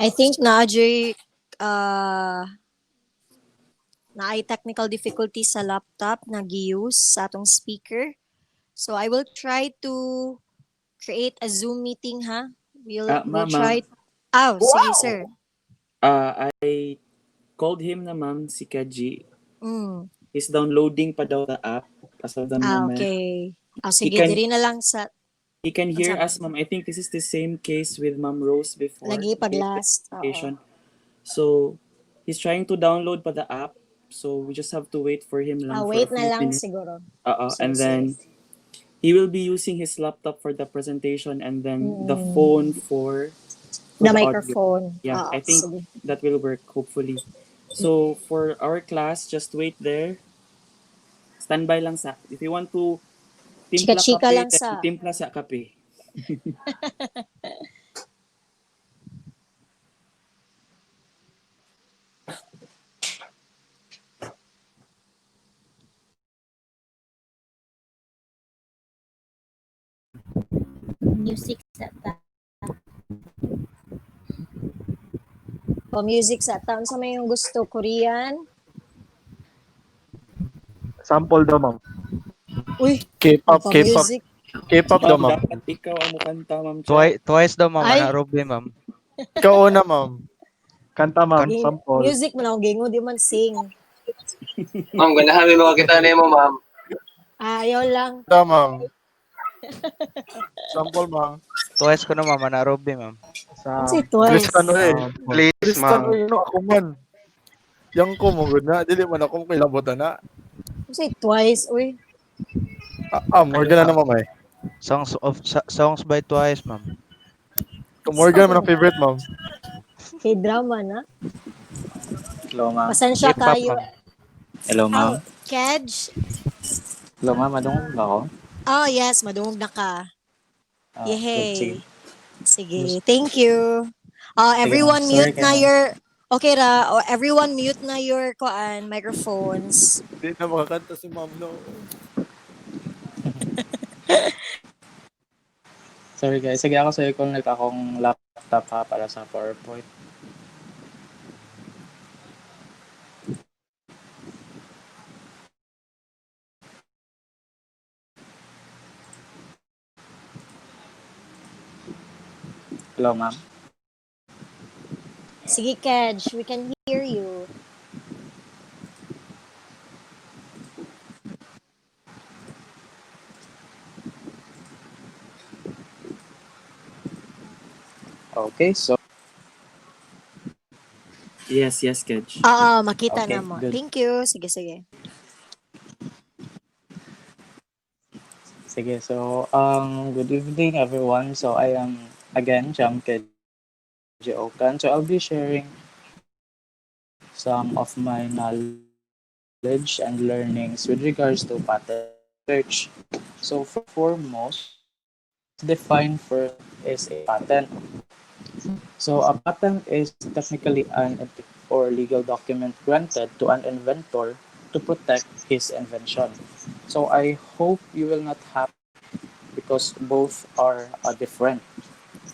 I think naay technical difficulty sa laptop na gi-use sa atong speaker. So I will try to create a Zoom meeting ha. We'll Ma'am. try. Oh, sige sir. I called him na ma'am, si Kaji. Mm. He's downloading pa daw the app as of the moment. Okay. Sige, diri na lang sa He can hear Unsa us, ma'am. I think this is the same case with Ma'am Rose before. lagi pag last. Oo. So, he's trying to download pa the app. So, we just have to wait for him lang for a Wait na few lang minutes. siguro. And then, he will be using his laptop for the presentation and then the Mm. phone for The the audio. microphone. Yeah, I think Sige. that will work, hopefully. So, for our class, just wait there. Standby lang sa. If you want to timpla Chika-chika kape, lang then sa. timpla sa kape. Music sa ta. Music sa taon sa may yung gusto. Korean. Sample daw, ma'am. Uy, K-pop, K-pop. music. K-pop daw, ma'am. Dapat ikaw ang mukanta, ma'am. Cha. Twice daw, ma'am. Ay. Ana, Ruby, ma'am. Ikaw una, ma'am. Kanta, ma'am. Ging- Sample. Music man ako gingo, di man sing. Ma'am, ganahan may mga kita na mo, ma'am. Ayaw lang. Kanta, ma'am. Sample, ma'am. Twice ko na, ma'am. Ana, Ruby, ma'am. Sa Kasi twice. Tristan, eh. Please, Tristan, ma'am. ako man. Yang ko mo gud na, dili man ako kilabotan na. Kasi twice, uy. Morgan na naman, may. Songs by Twice, ma'am. Morgan man ang favorite, ma'am. K-drama na. Hello, ma'am. Pasensya K-pop, kayo. ma'am. Hello, ma'am. Kedge. Hello, ma'am. Madungog ba ako? Oh, yes. Madungog na ka. Yehey. Sige. Sige. Thank you. Everyone Sige, mute na your... Okay ra. Everyone mute na your microphones. Hindi na makakanta si ma'am, no. Sorry, guys. Sige, ako sa i-connect akong laptop ha para sa PowerPoint. Hello, ma'am. Sige, Kedge. We can hear you. Okay, so Yes, Kedge. Makita Okay, na mo. good. Thank you. Sige, sige. sige, so good evening everyone. So I am again Jam Okan. So I'll be sharing some of my knowledge and learnings with regards to patent research. So foremost, define first is a patent. So a patent is technically an or legal document granted to an inventor to protect his invention. So I hope you will not have because both are different.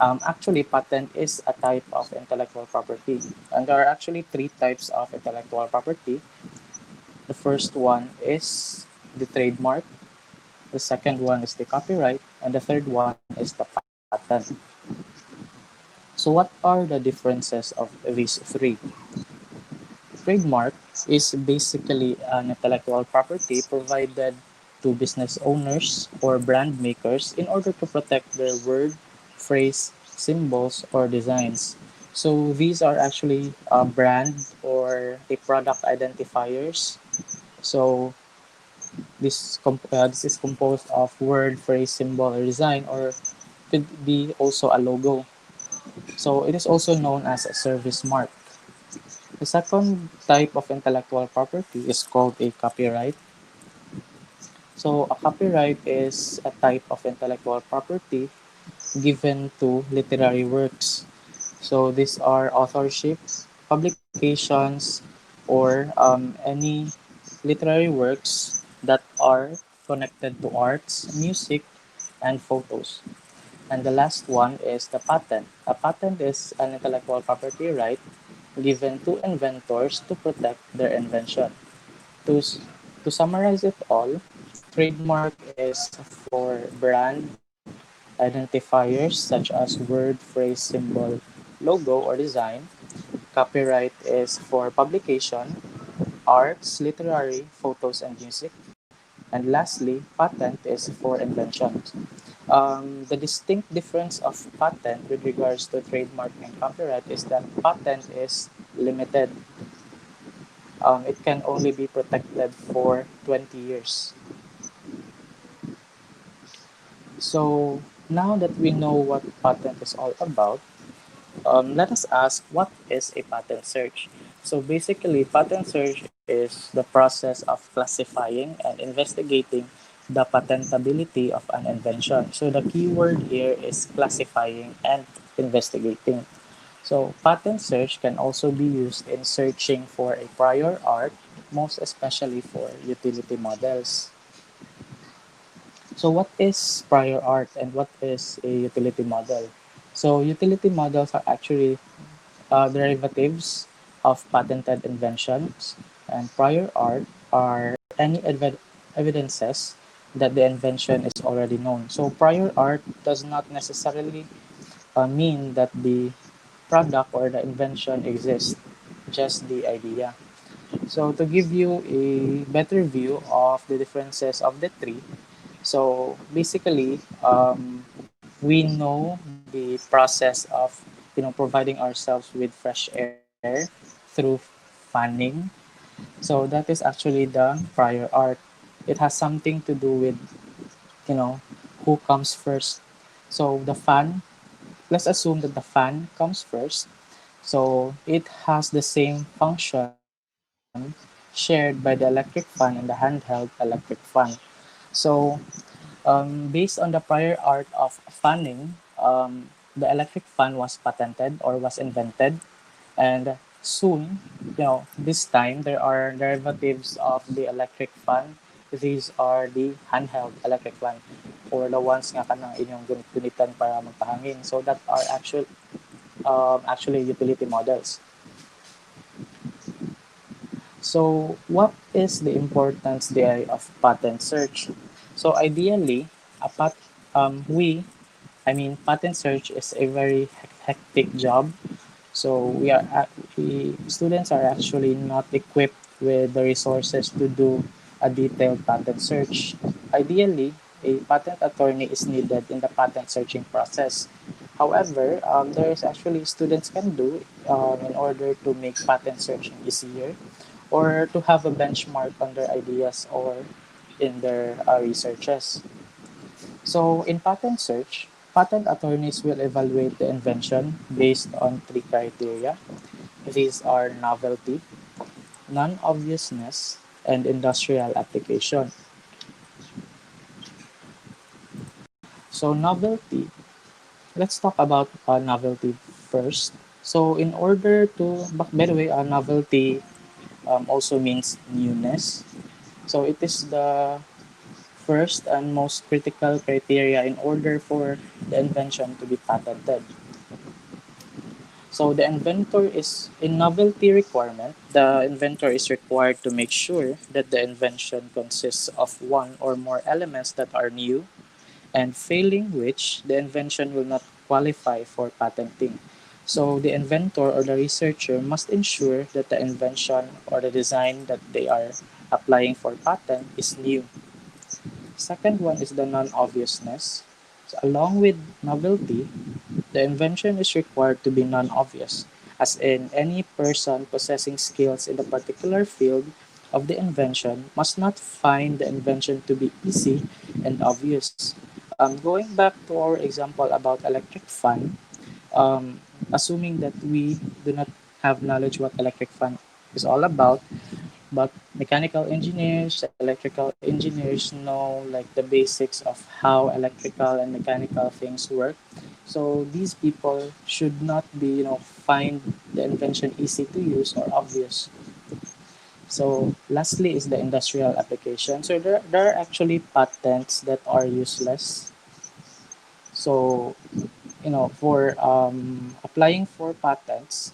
Actually, patent is a type of intellectual property, and there are actually three types of intellectual property. The first one is the trademark, the second one is the copyright, and the third one is the patent. So what are the differences of these three? Trademark is basically an intellectual property provided to business owners or brand makers in order to protect their word, phrase, symbols, or designs. So these are actually a brand or a product identifiers. So this is composed of word, phrase, symbol, or design, or could be also a logo. So it is also known as a service mark. The second type of intellectual property is called a copyright. So a copyright is a type of intellectual property given to literary works. So these are authorships, publications, or any literary works that are connected to arts, music, and photos. And the last one is the patent. A patent is an intellectual property right given to inventors to protect their invention. To, to summarize it all, trademark is for brand identifiers such as word, phrase, symbol, logo, or design. Copyright is for publication, arts, literary, photos, and music. And lastly, patent is for inventions. The distinct difference of patent with regards to trademark and copyright is that patent is limited. It can only be protected for 20 years. So now that we know what patent is all about, let us ask, what is a patent search? So basically, patent search is the process of classifying and investigating the patentability of an invention. So the key word here is classifying and investigating. So patent search can also be used in searching for a prior art, most especially for utility models. So what is prior art and what is a utility model? So utility models are actually derivatives of patented inventions, and prior art are any evidences that the invention is already known. So prior art does not necessarily mean that the product or the invention exists, just the idea. So to give you a better view of the differences of the three, so basically, we know the process of providing ourselves with fresh air through fanning. So that is actually the prior art. It has something to do with you know who comes first. So the fan. Let's assume that the fan comes first. So it has the same function shared by the electric fan and the handheld electric fan. So based on the prior art of fanning, the electric fan was patented or was invented, and soon, this time there are derivatives of the electric fan. These are the handheld electric fan, or the ones nga kanang inyong gunitan para magpahangin. So that are actually utility models. So, what is the importance there of patent search? So, ideally, a patent search is a very hectic job. So, students are actually not equipped with the resources to do a detailed patent search. Ideally, a patent attorney is needed in the patent searching process. However, there is actually students can do in order to make patent searching easier or to have a benchmark on their ideas or in their researches. So, in patent search, patent attorneys will evaluate the invention based on three criteria. These are novelty, non obviousness, and industrial application. So, novelty, let's talk about novelty first. So, in order to, by the way, novelty also means newness. So, it is the first and most critical criteria in order for the invention to be patented. So the inventor is in novelty requirement, the inventor is required to make sure that the invention consists of one or more elements that are new, and failing which the invention will not qualify for patenting. So the inventor or the researcher must ensure that the invention or the design that they are applying for patent is new. Second one is the non-obviousness. So along with novelty, the invention is required to be non-obvious, as in any person possessing skills in the particular field of the invention must not find the invention to be easy and obvious. Going back to our example about electric fan, assuming that we do not have knowledge what electric fan is all about, but mechanical engineers, electrical engineers know like the basics of how electrical and mechanical things work. So these people should not be, find the invention easy to use or obvious. So lastly is the industrial application. So there are actually patents that are useless. So, for applying for patents,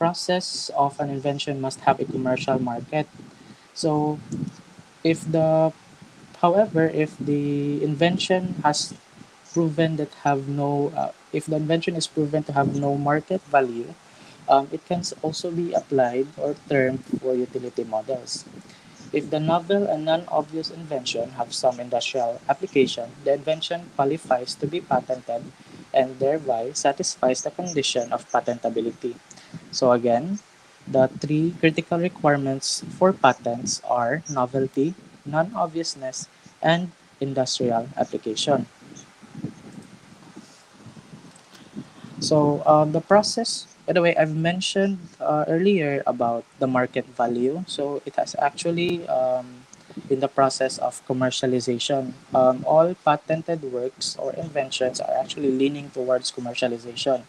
process of an invention must have a commercial market. So, if the however, if the invention has proven that have no if the invention is proven to have no market value, it can also be applied or termed for utility models. If the novel and non-obvious invention have some industrial application, the invention qualifies to be patented and thereby satisfies the condition of patentability. So again, the three critical requirements for patents are novelty, non-obviousness, and industrial application. So the process, by the way, I've mentioned earlier about the market value. So it has actually in the process of commercialization. All patented works or inventions are actually leaning towards commercialization.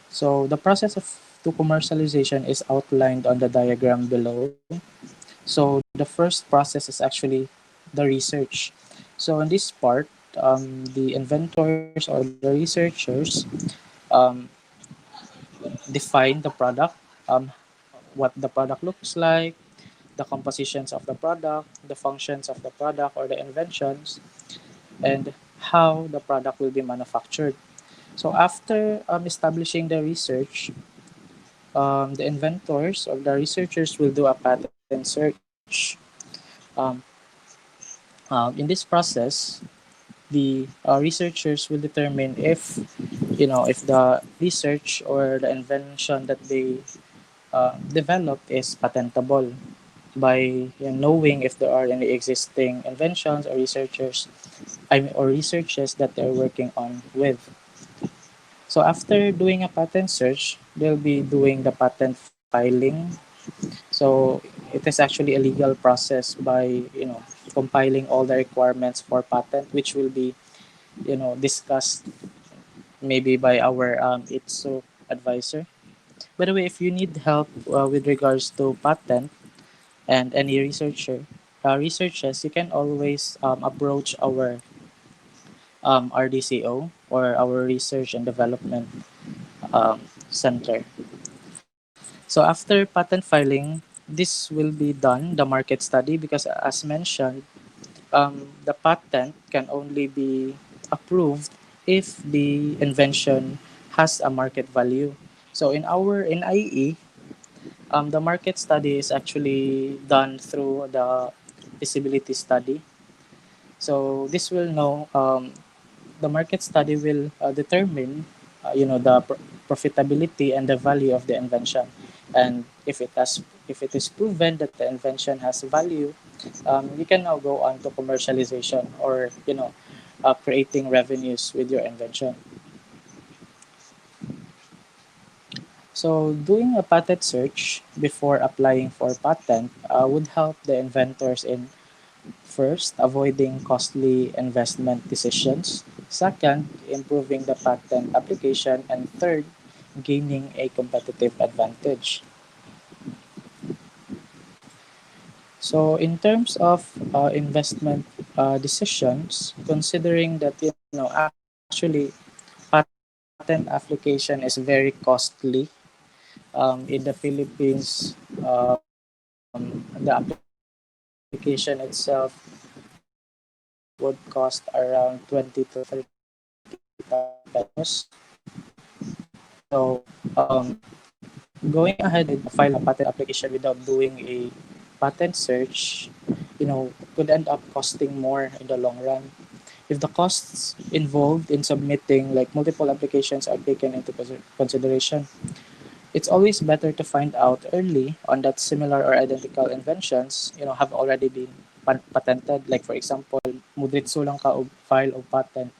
So the process of to commercialization is outlined on the diagram below. So the first process is actually the research. So in this part, the inventors or the researchers um, define the product, um, what the product looks like, the compositions of the product, the functions of the product or the inventions, and how the product will be manufactured. So after establishing the research, the inventors or the researchers will do a patent search. Um, in this process, the researchers will determine if the research or the invention that they developed is patentable by knowing if there are any existing inventions or or researches that they're working on with. So after doing a patent search, they'll be doing the patent filing. So it is actually a legal process by compiling all the requirements for patent, which will be discussed maybe by our ITSO advisor. By the way, if you need help with regards to patent and any researches, you can always approach our RDCO or our Research and Development Center. So after patent filing, this will be done, the market study, because as mentioned, the patent can only be approved if the invention has a market value. So in IE, the market study is actually done through the feasibility study. So this will know the market study will determine the profitability and the value of the invention, and if it is proven that the invention has value, you can now go on to commercialization or creating revenues with your invention. So doing a patent search before applying for patent would help the inventors in first, avoiding costly investment decisions. Second, improving the patent application. And third, gaining a competitive advantage. So, in terms of investment decisions, considering that actually patent application is very costly in the Philippines, the application itself would cost around 20 to 30,000 pesos. So, going ahead and file a patent application without doing a patent search, could end up costing more in the long run. If the costs involved in submitting like multiple applications are taken into consideration, it's always better to find out early on that similar or identical inventions, have already been patented. Like for example, mudritso lang ka og file og patent,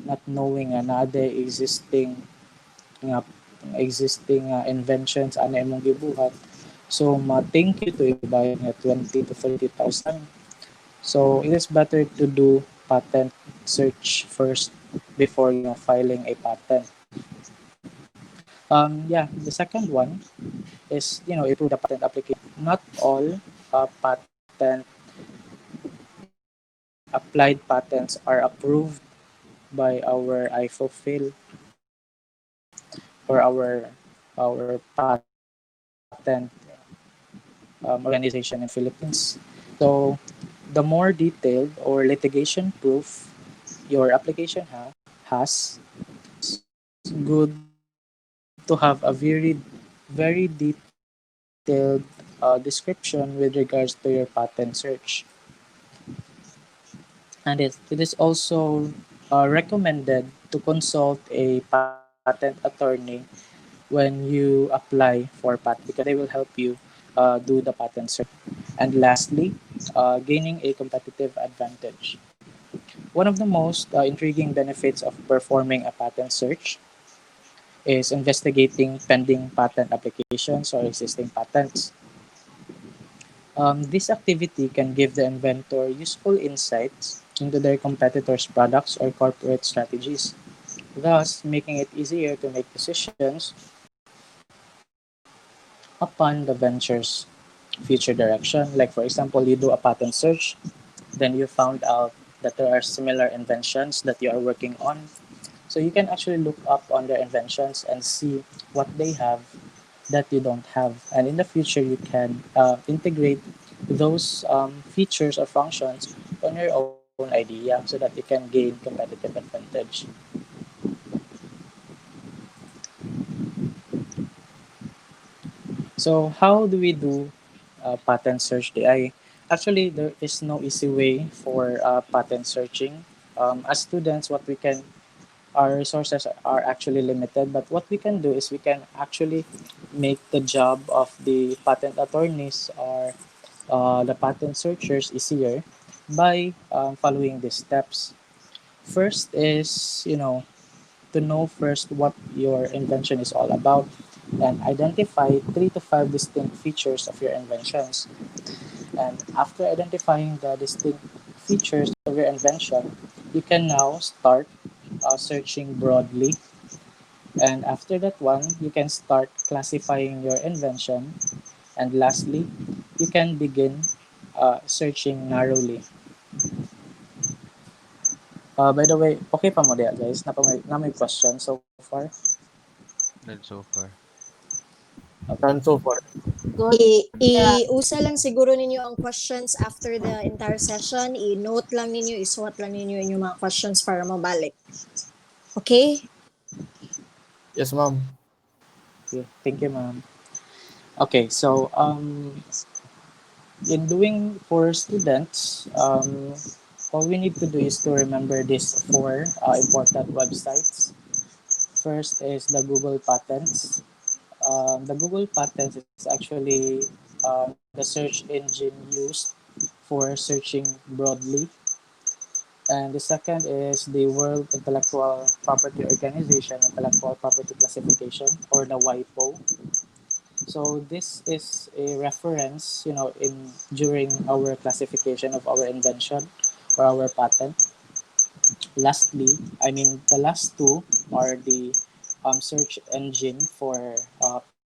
not knowing na ada nga inventions ana imong gibuhat. So ma-thank you to ibayad nga 20 to 30,000. So it is better to do patent search first before filing a patent. The second one is improve the patent application. Not all patent applied patents are approved by our IFOFIL or our patent organization in Philippines. So the more detailed or litigation proof your application has, it's good to have a very detailed description with regards to your patent search. And it is also recommended to consult a patent attorney when you apply for patent because they will help you do the patent search. And lastly, gaining a competitive advantage. One of the most intriguing benefits of performing a patent search is investigating pending patent applications or existing patents. This activity can give the inventor useful insights into their competitors' products or corporate strategies, thus making it easier to make decisions upon the venture's future direction. Like, for example, you do a patent search, then you found out that there are similar inventions that you are working on. So you can actually look up on their inventions and see what they have that you don't have. And in the future, you can integrate those features or functions on your own idea so that you can gain competitive advantage. So how do we do patent search DI? Actually, there is no easy way for patent searching. As students, what we can our resources are actually limited, but what we can do is we can actually make the job of the patent attorneys or the patent searchers easier by following these steps. First is, to know first what your invention is all about and identify 3 to 5 distinct features of your inventions. And after identifying the distinct features of your invention, you can now start searching broadly. And after that one, you can start classifying your invention. And lastly, you can begin searching narrowly. By the way, okay pa mo diya, guys? Na may question so far? None so far. Okay. None so far. Good. Yeah. I-usa lang siguro ninyo ang questions after the entire session. I-note lang ninyo, isuot lang ninyo yung mga questions para mabalik. Okay? Yes, ma'am. Yeah, thank you, ma'am. Okay, so in doing for students, all we need to do is to remember these 4 important websites. First is the Google Patents. The Google Patents is actually the search engine used for searching broadly. And the second is the World Intellectual Property Organization, Intellectual Property Classification, or the WIPO. So this is a reference, in during our classification of our invention or our patent. Lastly, I mean the last two are the search engine for patent applications,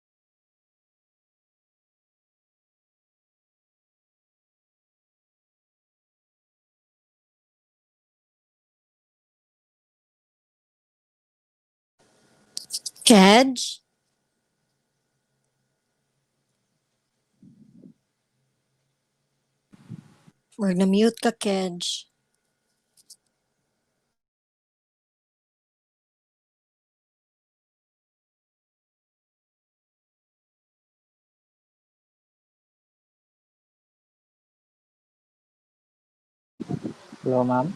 which is the Kedge? Or na-mute ka, Kedge. Hello, ma'am.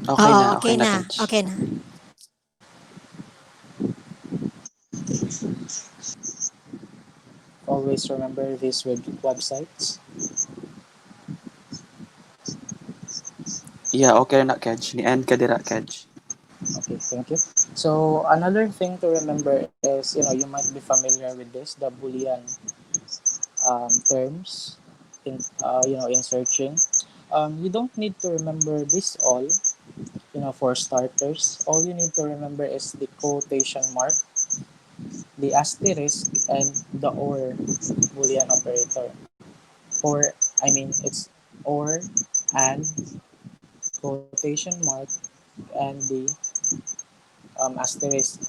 Okay Oo, na, okay okay na, na. Kedge. Okay na. Always remember these websites. Yeah, okay na, Kedge. Ni-end ka dira, Kedge. Okay, thank you. So another thing to remember is, you might be familiar with this, the Boolean terms in searching. You don't need to remember this all. For starters, all you need to remember is the quotation mark, the asterisk, and the or Boolean operator. Or, I mean, it's or, and, quotation mark, and the asterisk.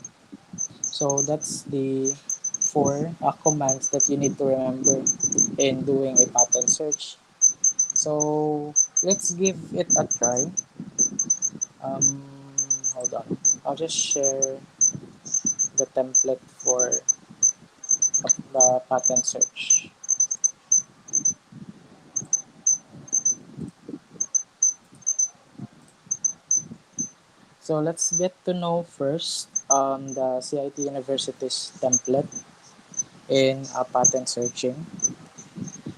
So that's the four commands that you need to remember in doing a pattern search. So let's give it a try. Um, Hold on. I'll just share the template for the pattern search. So let's get to know first the CIT University's template in pattern searching.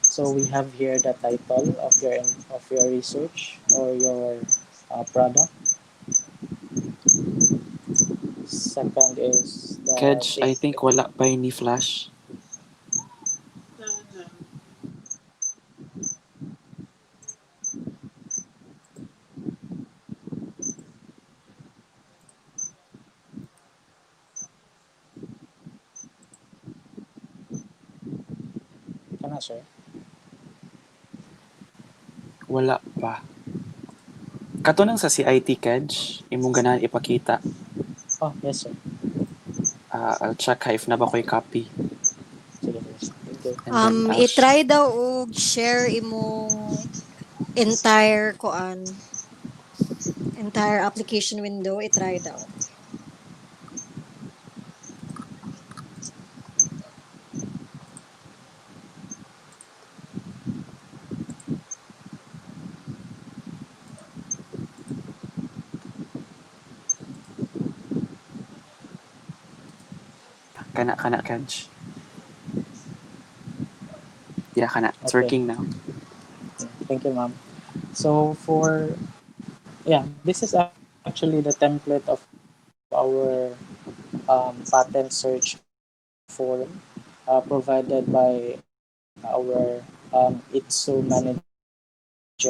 So we have here the title of your research or your product. Second is the Kedge, I date. think wala pa ni flash. Kana sir? Wala pa. Kato nang sa CIT, Kedge, imong ganahan ipakita. Oh, yes sir. I'll check ha if na ba ko'y copy. Sige, sir. Thank you. And then I-try daw og share imong entire entire application window, i-try daw. kana, Kedge. Yeah, kana. It's Okay. working now. Thank you, ma'am. So for yeah, this is actually the template of our patent search form provided by our ITSO manager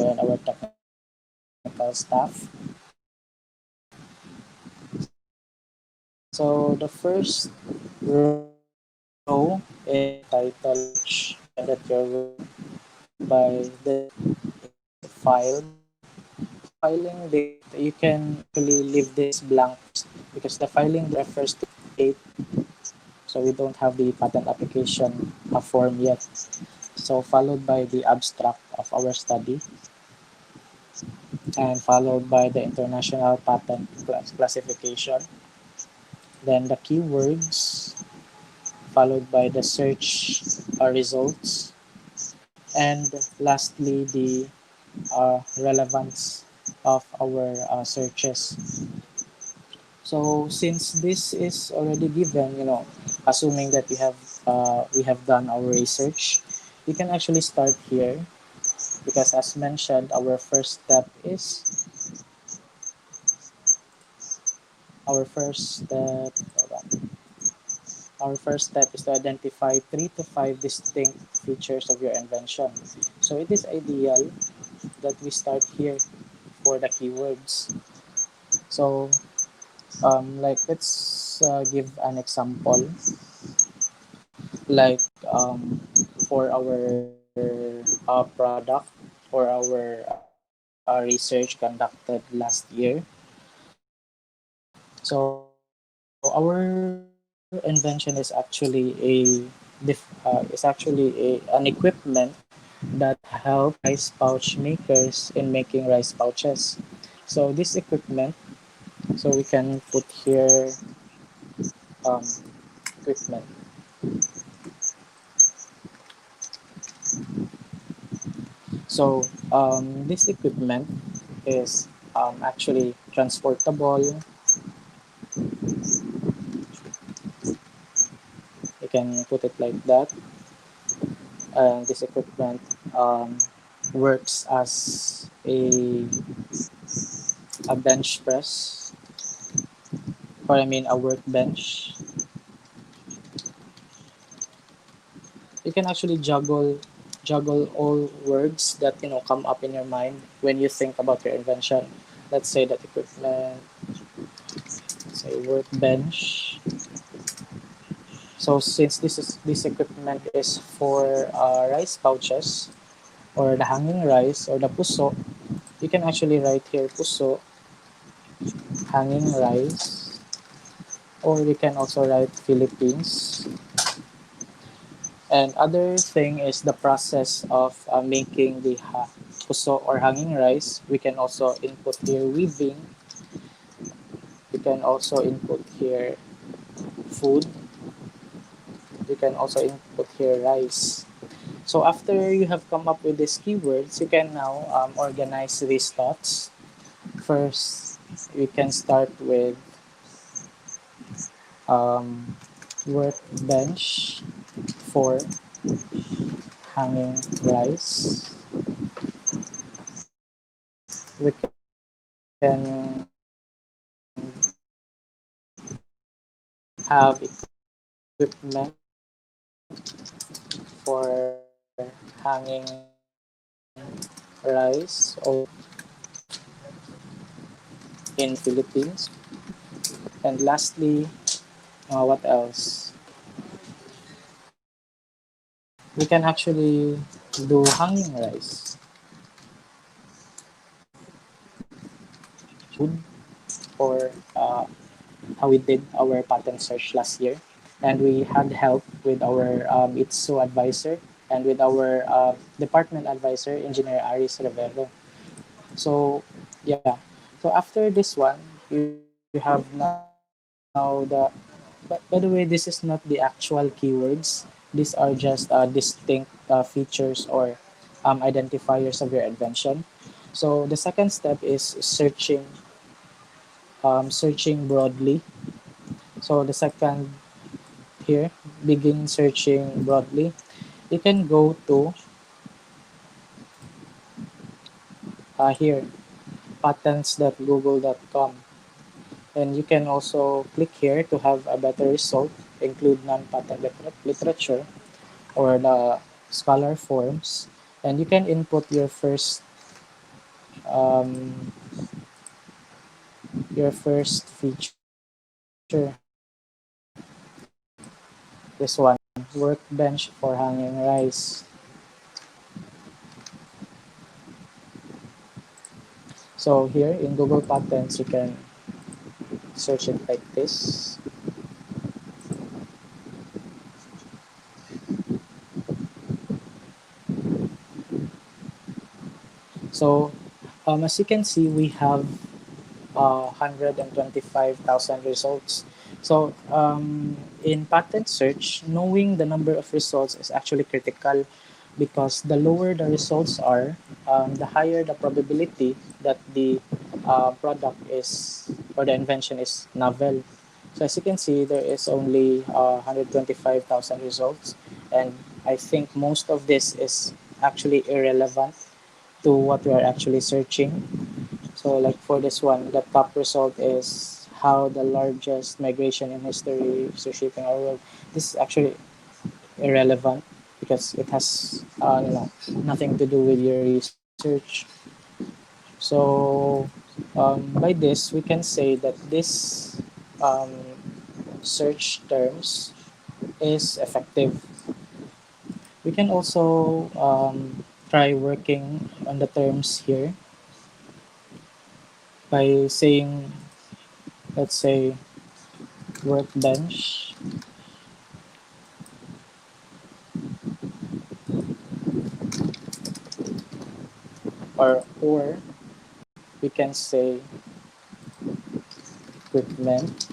and our technical staff. So the first row is title search that you're working by the is filed. So the filing date, you can actually leave this blank because the filing refers to date. So we don't have the patent application form yet. So followed by the abstract of our study and followed by the international patent classification. Then the keywords followed by the search results, and lastly the relevance of our searches. So since this is already given, assuming that we have done our research, we can actually start here because as mentioned, our first step hold on. Our first step is to identify 3 to 5 distinct features of your invention. So it is ideal that we start here for the keywords. So like let's give an example like for our product or our research conducted last year. So our invention is actually an equipment that helps rice pouch makers in making rice pouches. So this equipment, so we can put here um, equipment. So this equipment is actually transportable. You can put it like that. And this equipment works as a bench press, or I mean a workbench. You can actually juggle all words that come up in your mind when you think about your invention. Let's say that equipment, say workbench. So since this equipment is for rice pouches or the hanging rice or the puso, you can actually write here puso, hanging rice, or you can also write Philippines. And other thing is the process of making the puso or hanging rice. We can also input here weaving. We can also input here food. You can also input here rice. So after you have come up with these keywords, you can now organize these thoughts. First, we can start with um, workbench for hanging rice. We can have equipment for hanging rice or in Philippines. And lastly, what else? We can actually do hanging rice, food, or how we did our patent search last year. And we had help with our ITSO advisor and with our department advisor, Engineer Aris Rivero. So, yeah. So after this one, you have now by the way, this is not the actual keywords. These are just distinct features or identifiers of your invention. So the second step is searching broadly. So the second here, begin searching broadly. You can go to here, patents.google.com, and you can also click here to have a better result, include non-patent literature or the scholar forms, and you can input um, your first feature, this one, workbench for hanging rice. So here in Google Patents, you can search it like this. So as you can see, we have 125,000 results. So in patent search, knowing the number of results is actually critical because the lower the results are, the higher the probability that the product is or the invention is novel. So as you can see, there is only 125,000 results, and I think most of this is actually irrelevant to what we are actually searching. So like for this one, the top result is how the largest migration in history is reshaping our world. This is actually irrelevant because it has nothing to do with your research. So by this, we can say that this um, search terms is effective. We can also try working on the terms here by saying, let's say, workbench or we can say equipment.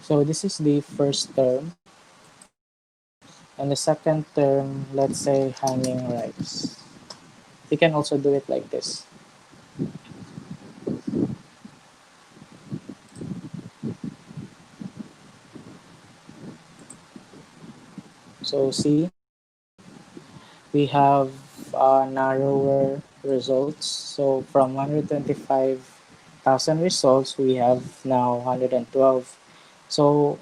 So this is the first term, and the second term, let's say hanging rights. You can also do it like this. So see, we have narrower results. So from 125,000 results, we have now 112. So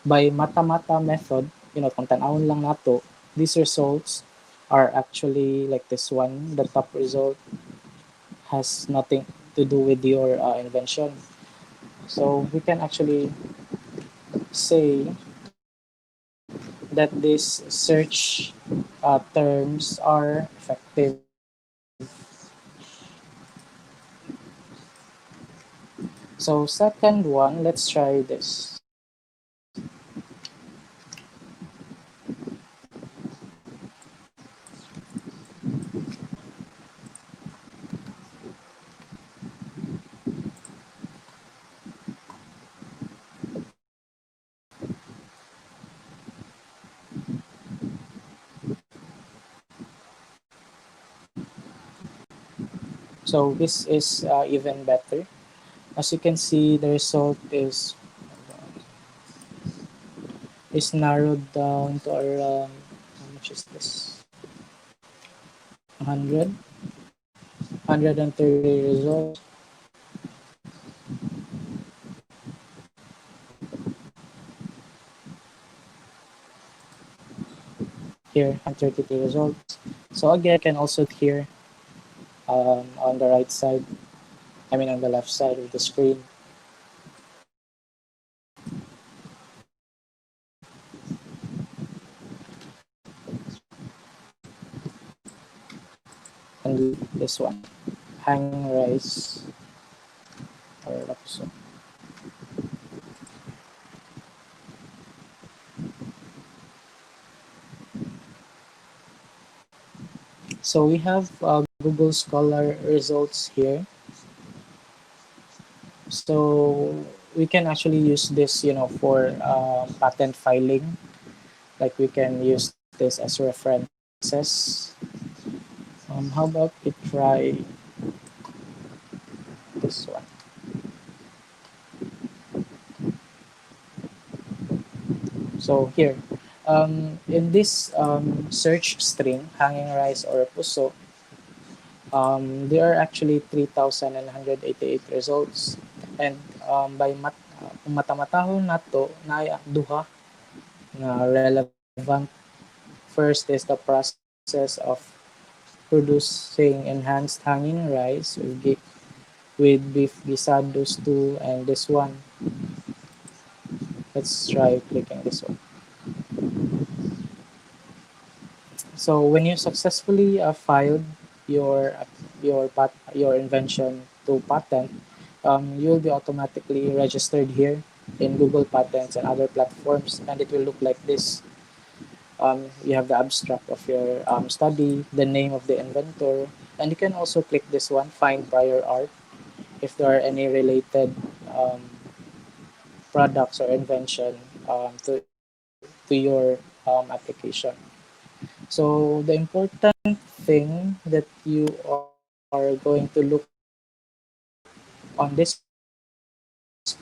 by mata-mata method, kung tanawon lang nato, these results are actually like this one. The top result has nothing to do with your invention. So we can actually say that these search terms are effective. So second one, let's try this. So this is even better. As you can see, the result is narrowed down to around, how much is this? 100, 130 results. Here, 132 results. So again, you can also here on the right side, I mean on the left side of the screen. And this one, hanging rice or rapuso. So we have Google Scholar results here. So we can actually use this, for patent filing. Like we can use this as references. How about we try this one? So here, in this search string, hanging rice or puso, there are actually 3,988 results. And kung matamatahon nato na duha na relevant. First is the process of producing enhanced hanging rice with beef guisados too, and this one. Let's try clicking this one. So when you successfully filed your invention to patent, you'll be automatically registered here in Google Patents and other platforms, and it will look like this. You have the abstract of your study, the name of the inventor, and you can also click this one, find prior art, if there are any related um, products or invention to your application. So the important thing that you are going to look on this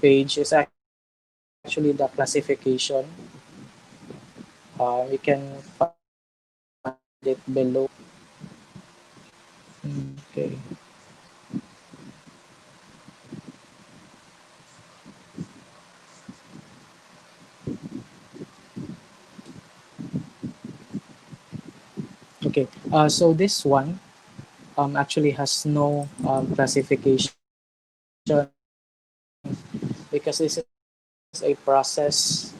page is actually the classification. You can find it below. Okay. Okay. So this one actually has no classification because this is a process.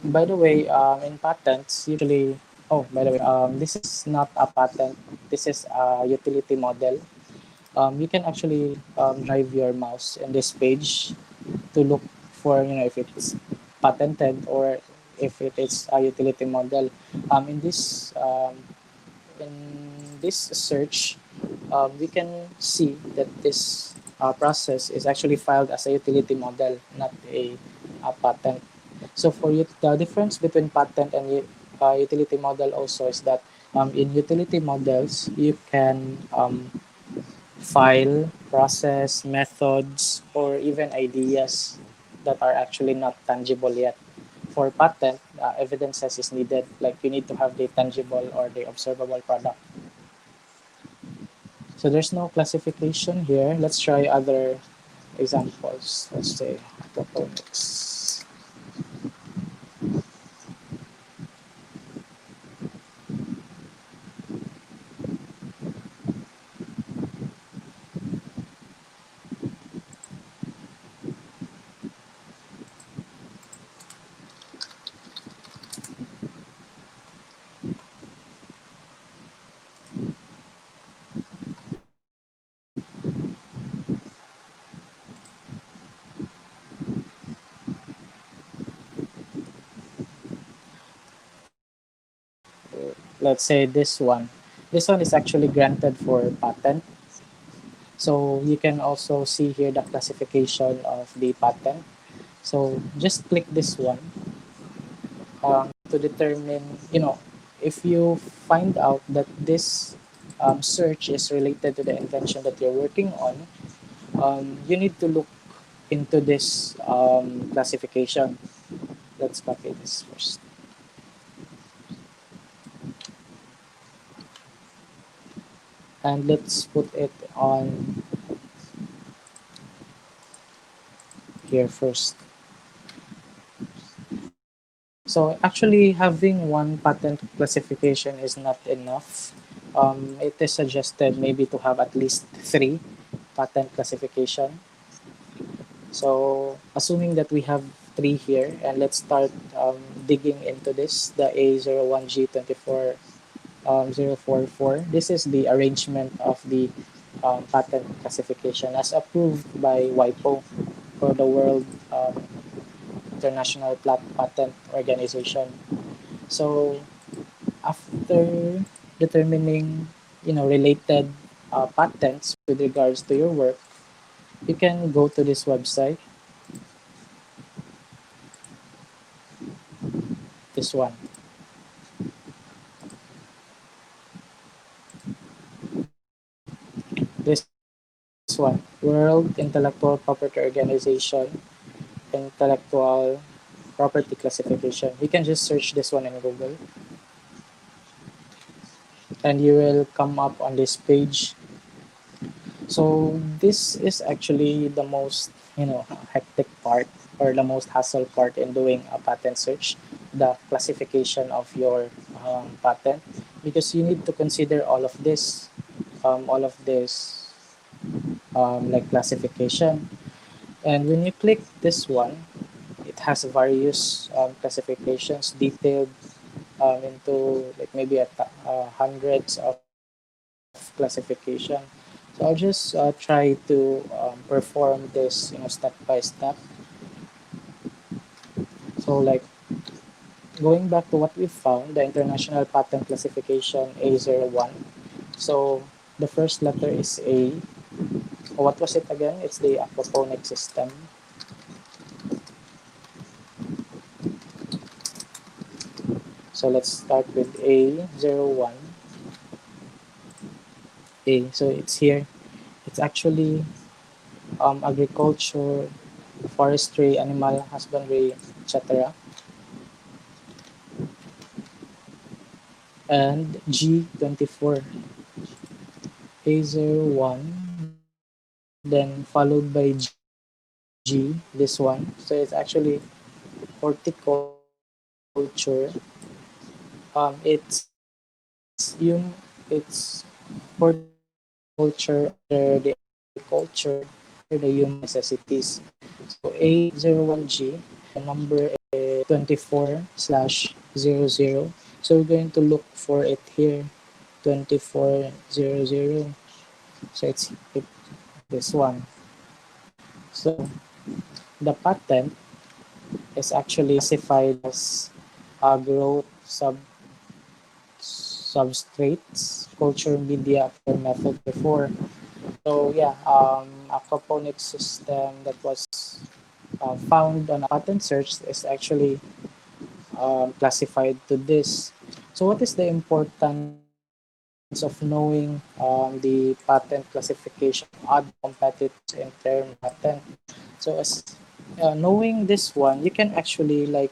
By the way, in patents, usually, oh, by the way, this is not a patent. This is a utility model. You can actually drive your mouse in this page to look for, if it's patented or if it is a utility model. In this search, we can see that this process is actually filed as a utility model, not a patent. So for you, the difference between patent and utility model also is that in utility models, you can file, process, methods, or even ideas that are actually not tangible yet. For patent, evidences is needed, like you need to have the tangible or the observable product. So there's no classification here. Let's try other examples. Let's say aquaponics. let's say this one. This one is actually granted for patent. So you can also see here the classification of the patent. So just click this one to determine, if you find out that this search is related to the invention that you're working on, you need to look into this classification. Let's copy this first. And let's put it on here first. So actually having one patent classification is not enough. It is suggested maybe to have at least 3 patent classification. So assuming that we have 3 here, and let's start digging into this, the A01G24044. This is the arrangement of the patent classification as approved by WIPO, for the World International Patent Organization. So after determining, related patents with regards to your work, you can go to this website, this one. This one, World Intellectual Property Organization, Intellectual Property Classification. You can just search this one in Google, and you will come up on this page. So this is actually the most, hectic part, or the most hassle part in doing a patent search, the classification of your patent, because you need to consider all of this like classification. And when you click this one, it has various classifications detailed into like maybe hundreds of classification. So I'll just try to perform this, step by step. So like going back to what we found, the International Patent Classification A01. So the first letter is A. What was it again? It's the aquaponic system. So let's start with A01. A. So it's here. It's actually agriculture, forestry, animal husbandry, etc. And G24. A01, then followed by G, this one. So it's actually horticulture. It's horticulture under the agriculture, under the human necessities. So A01G, the number is 24/00. So we're going to look for it here, 2400. So it's this one. So the patent is actually classified as growth substrates, culture media method before. So yeah, aquaponics system that was found on a patent search is actually classified to this. So what is the importance of knowing the patent classification of other competitors in term patent? So as knowing this one, you can actually like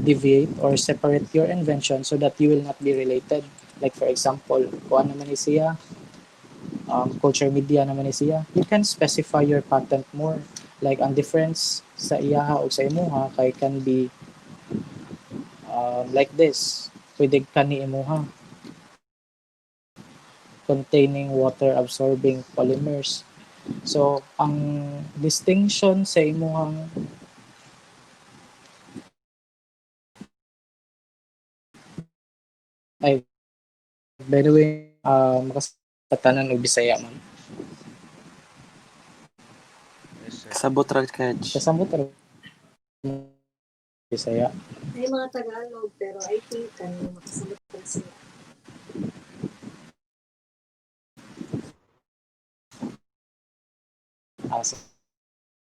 deviate or separate your invention so that you will not be related. Like for example, kung ano naman ni siya, culture media naman ni siya, you can specify your patent more. Like ang difference sa iyaha o sa imuha kay can be like this. Pwede kani imuha containing water absorbing polymers. So ang distinction sa imuhang ay by the way makasatanan og Bisaya man. Yes, sir. Kasabot ra kay. Kasabot ra Bisaya. Bisaya. May mga Tagalog, pero I think makasagot pa sila.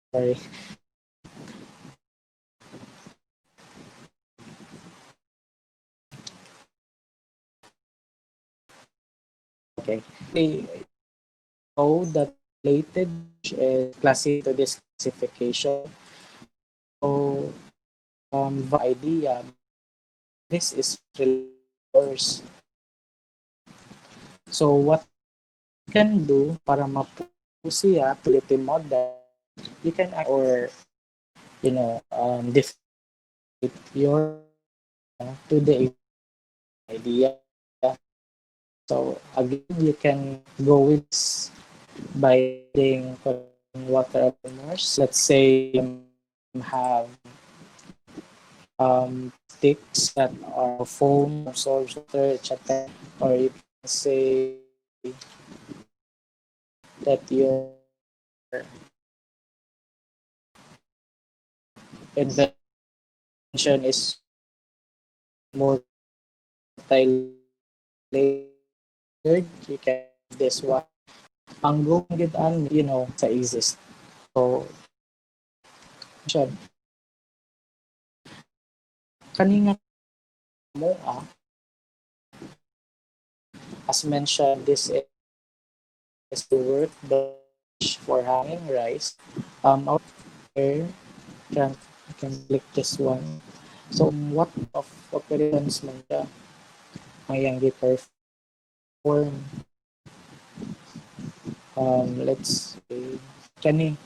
Sorry. Okay. So that related is classic to this classification. So the idea, this is yours. So what you can do para mapusiya utility model, you can or define your to the idea. So again, you can go with this by adding water polymers. Let's say have sticks that are foam, absorbs water, etc. Or you can say that your invention is multi-layered. You can have this one. Ang gungid sa exist. So, kanina mo as mentioned, this is the workbench for hanging rice. Out here, you can click this one. So, what of operations man siya ang perform? Let's say, kani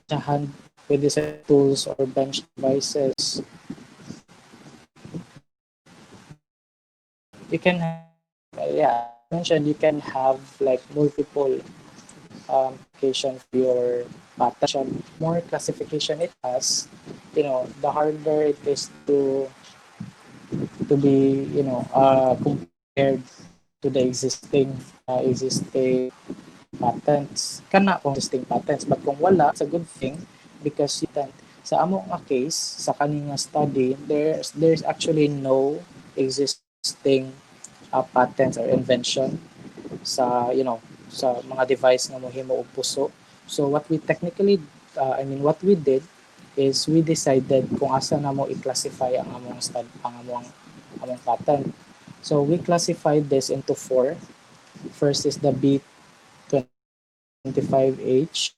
hand with these tools or bench devices. You can mentioned you can have like multiple application for your pattern. More classification it has, the harder it is to be, compared to the existing patents. Kana kung existing patents, but kung wala, it's a good thing because sa among case, sa kaning study, there's actually no existing patents or invention sa sa mga device nga mohimo og puso. So what we technically what we did is we decided kung asa na mo i-classify ang among patent. So we classified this into four. First is the B25H.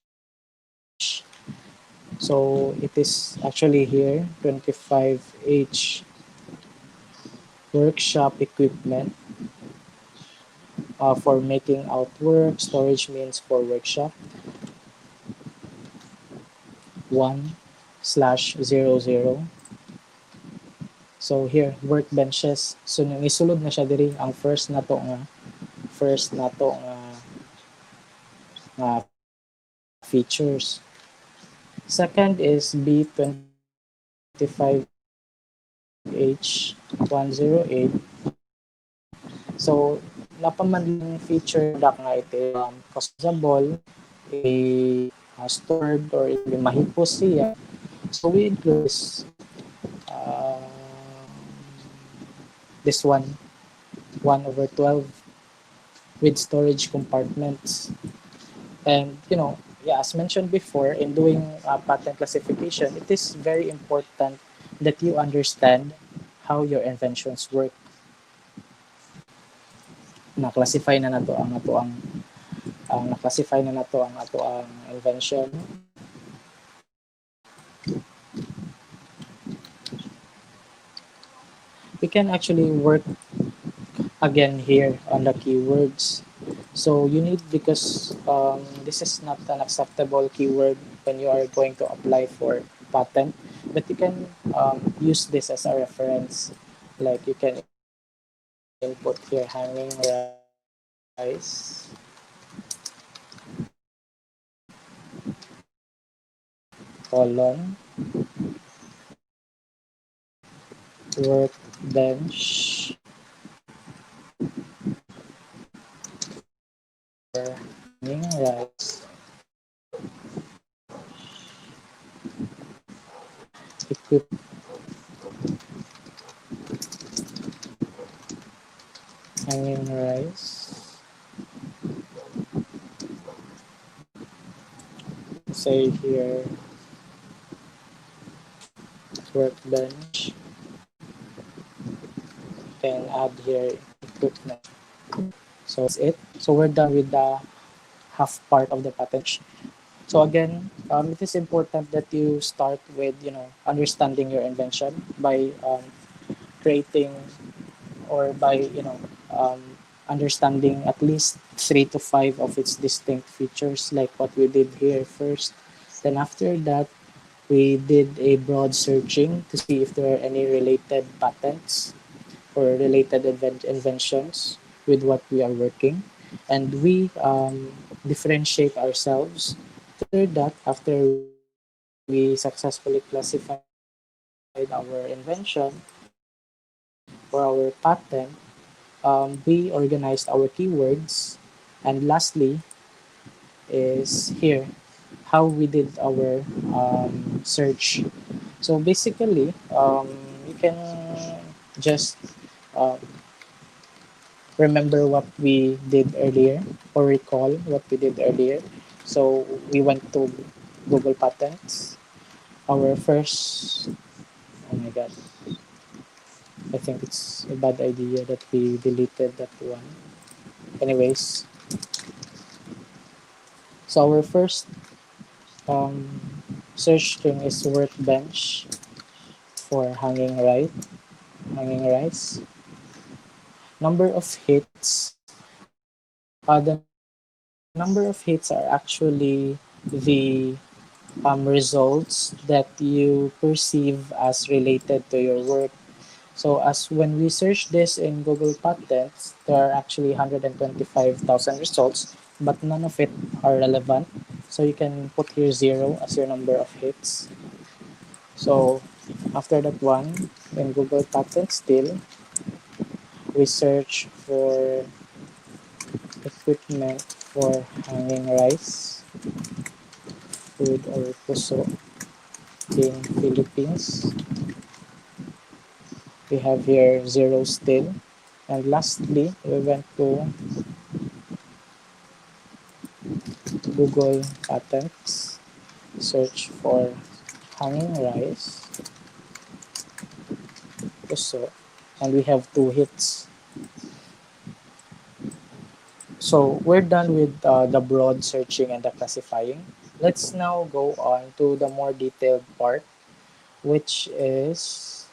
So it is actually here 25H workshop equipment for making outwork. Storage means for workshop. 1/00. So here, workbenches. So nung isulod na siya diri ang first nato nga features. Second is B25H108. So napaman feature nga ito customizable, stored or mahipos siya. So we include this one 1/12 with storage compartments. And as mentioned before, in doing patent classification, it is very important that you understand how your inventions work. Na-classify na nato ang na-classify na nato ang ato ang invention. We can actually work again here on the keywords. So you need, because this is not an acceptable keyword when you are going to apply for patent, but you can use this as a reference. Like you can input here hanging rice, colon, workbench, hanging rice, equipment. hanging rice. Say here workbench. Then add here equipment. So that's it. So we're done with the half part of the package. So again, it is important that you start with understanding your invention by creating or by understanding at least 3 to 5 of its distinct features, like what we did here first. Then after that, we did a broad searching to see if there are any related patents or related inventions with what we are working, and we differentiate ourselves. After that, after we successfully classified our invention or our patent, we organized our keywords, and lastly is here how we did our search. So basically, you can just uh, remember what we did earlier or recall what we did earlier. So we went to Google Patents. Our first, oh my god, I think it's a bad idea that we deleted that one. Anyways, so our first um, search string is workbench for hanging rice. Number of hits. The number of hits are actually the results that you perceive as related to your work. So as when we search this in Google Patents, there are actually 125,000 results, but none of it are relevant. So you can put here 0 as your number of hits. So after that one, in Google Patents still, we search for equipment for hanging rice, food or puso in Philippines. We have here 0 still. And lastly, we went to Google Patents, search for hanging rice, puso, and we have 2 hits. So we're done with the broad searching and the classifying. Let's now go on to the more detailed part, which is,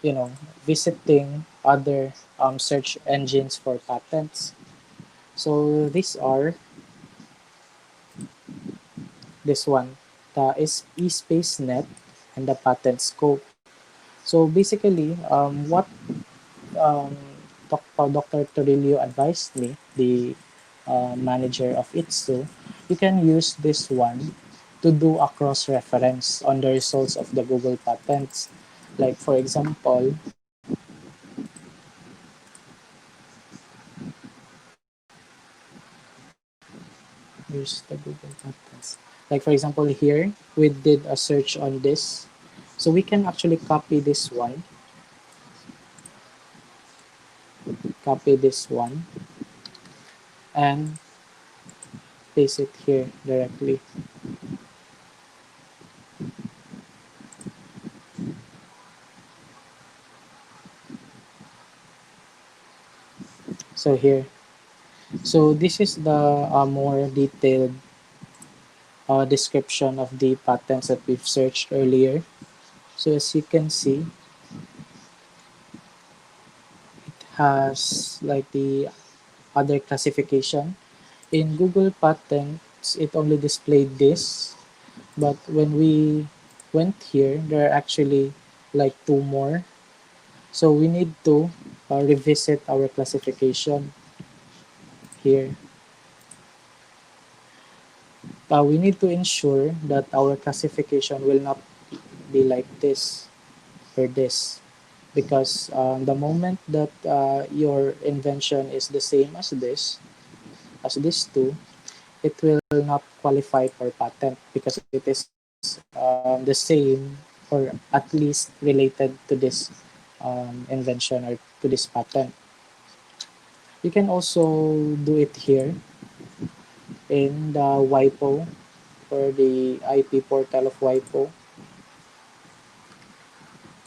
you know, visiting other search engines for patents. So these are this one, the eSpaceNet and the patent scope. So basically, what um, Dr. Torillo advised me, the manager of ITSO, you can use this one to do a cross reference on the results of the Google patents. Like for example, here's the Google patents. Like for example, here we did a search on this, so we can actually copy this one, and paste it here directly. So here, so this is the more detailed description of the patents that we've searched earlier. So as you can see, it has like the other classification. In Google Patents, it only displayed this, but when we went here, there are actually like 2 more. So we need to revisit our classification here. We need to ensure that our classification will not be like this or this, because the moment that your invention is the same as this two, it will not qualify for patent because it is the same or at least related to this invention or to this patent. You can also do it here in the WIPO or the IP portal of WIPO.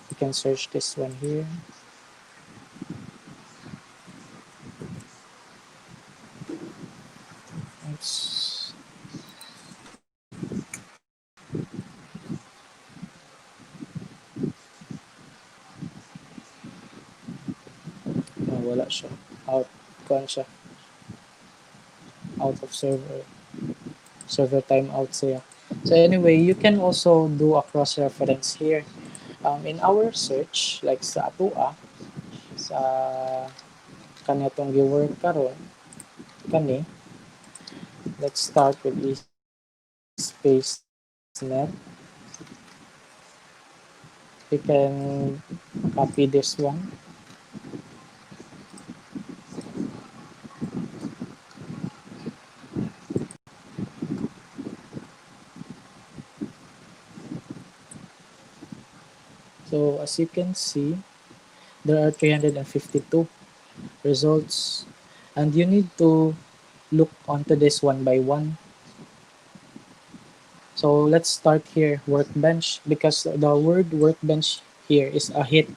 You can search this one here. Oops. Wala siya. Out. Kuan siya. Out of server. Server timeout siya. So anyway, you can also do a cross-reference here. In our search, like sa atua, sa kanitong giwork karon, kani, let's start with space net. You can copy this one. So as you can see, there are 352 results, and you need to look onto this one by one. So let's start here, workbench, because the word workbench here is a hit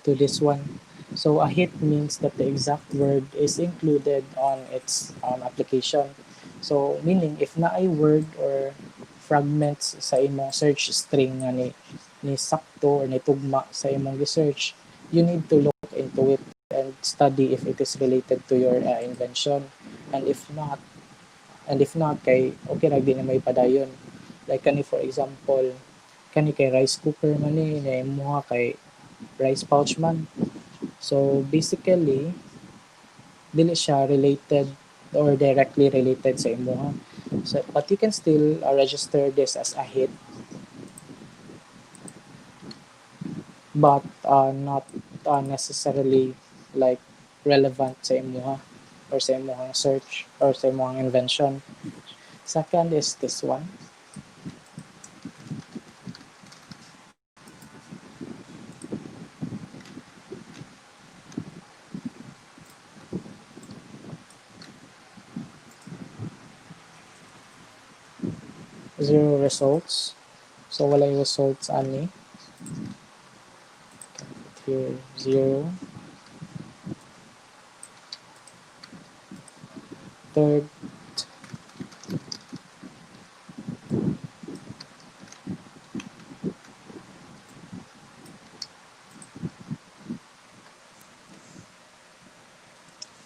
to this one. So a hit means that the exact word is included on its application. So meaning if na ay word or fragments sa imong search string nga ni sakto or ni tugma sa imong research, you need to look into it and study if it is related to your invention. And if not kay okay ra di na may padayon. Like kani for example, kani kay rice cooker man ni na imuha kay rice pouch man. So basically, dili siya related or directly related sa imuha. So, but you can still register this as a hit, but not necessarily like relevant sa imuha or sa imuhang search or sa imuhang invention. Second is this one. Zero results. So walay results ani. Here, zero. Third,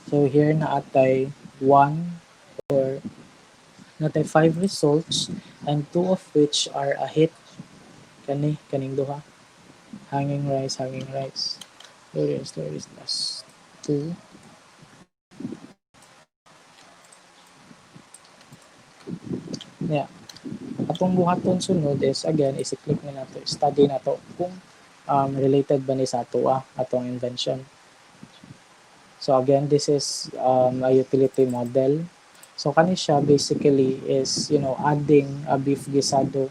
so here naatay 1 or natay 5 results and 2 of which are a hit. Kaning duha. Hanging rice. There is last 2. Yeah. Atong buhaton sunod is again is i-click na nato, study nato kung related ba ni sa atong invention. So again, this is a utility model. So kani siya basically is, adding a beef gisado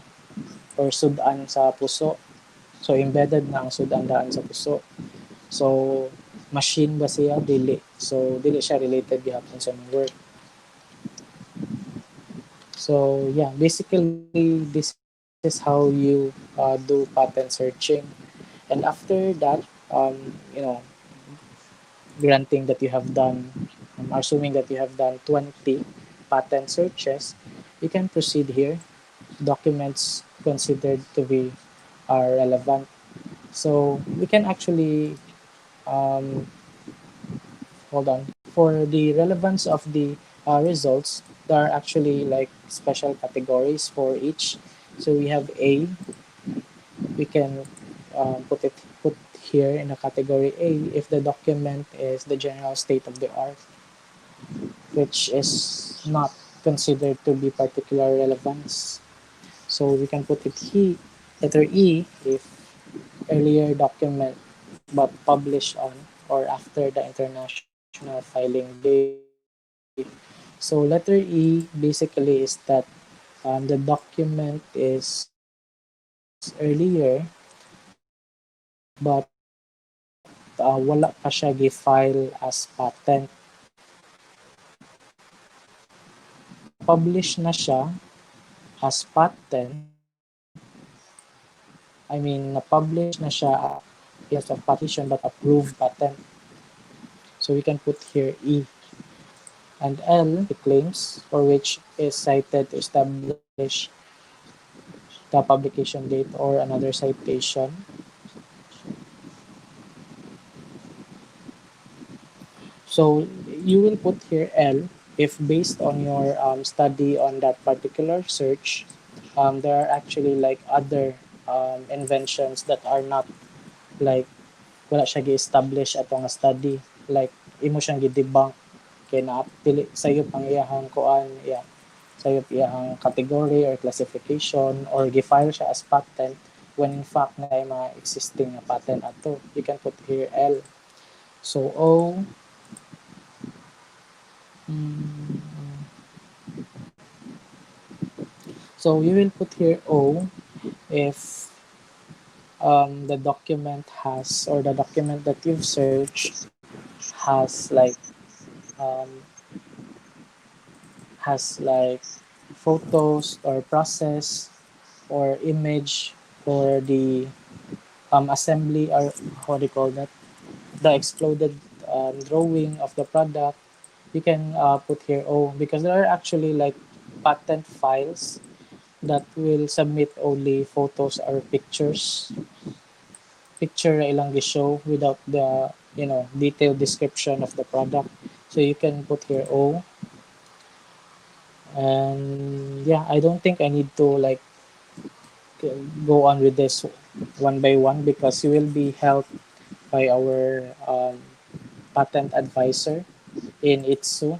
or sudan sa puso. So embedded na ang sudan daan sa puso. So machine ba siya? Dili. So dili siya related gihapon sa mong work. So yeah, basically this is how you do patent searching. And after that, granting that you have done, assuming that you have done 20 patent searches, you can proceed here. Documents considered to be are relevant. So we can actually hold on. For the relevance of the results, there are actually like special categories for each. So we have A. We can put here in a category A if the document is the general state of the art, which is not considered to be particular relevance. So we can put it here, letter E, if earlier document but published on or after the international filing date. So letter E basically is that the document is earlier but wala pa siya gi-file as patent. Publish na siya as patent. I mean, na-publish na siya as a petition but approved patent. So we can put here E. And L, the claims for which is cited to establish the publication date or another citation. So you will put here L if based on your study on that particular search, there are actually like other inventions that are not like wala siya gi-establish ato nga study, like imo siyang gi-debunk kay na dili sayo pang iyahang kuan, yeah, sayo iyahang category or classification or gi-file siya as patent when in fact na mga existing na patent ato. You can put here L. So O, so you will put here O if the document has, or the document that you've searched um, has like photos or process or image for the assembly, or how do you call that, the exploded drawing of the product. You can put here O, because there are actually like patent files that will submit only photos or picture na ilang show without the detailed description of the product. So you can put here O. And yeah, I don't think I need to like go on with this one by one, because you will be helped by our patent advisor in ITSU,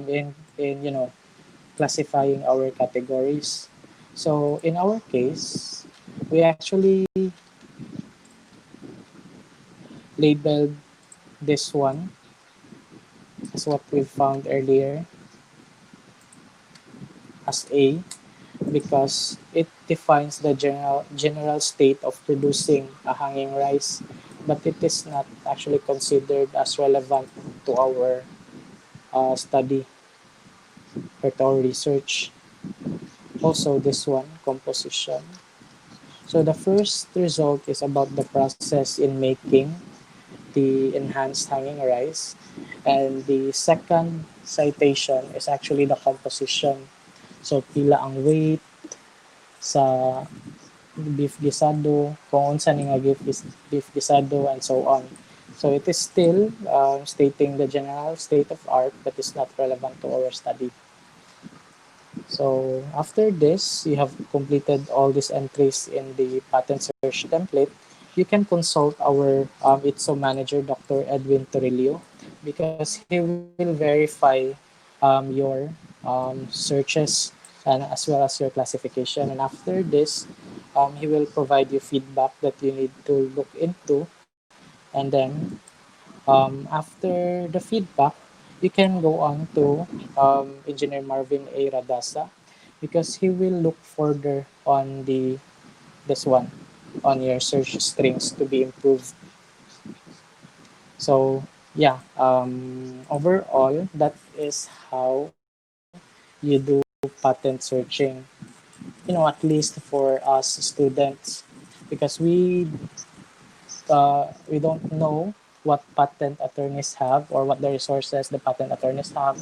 in classifying our categories. So in our case, we actually labeled this one as what we found earlier as A, because it defines the general state of producing a hanging rice, but it is not actually considered as relevant to our study or to our research. Also, this one, composition. So the first result is about the process in making the enhanced hanging rice, and the second citation is actually the composition. So pila ang weight sa beef gisado, kung unsa ni nga beef gisado, and so on. So it is still stating the general state of art, but is not relevant to our study. So after this, you have completed all these entries in the patent search template. You can consult our ITSO manager, Dr. Edwin Torillo, because he will verify your searches, and as well as your classification. And after this, he will provide you feedback that you need to look into. And then after the feedback, you can go on to Engineer Marvin A. Radasa, because he will look further on this one, on your search strings to be improved. So yeah, overall, that is how you do patent searching. At least for us students, because we don't know what patent attorneys have, or what the resources the patent attorneys have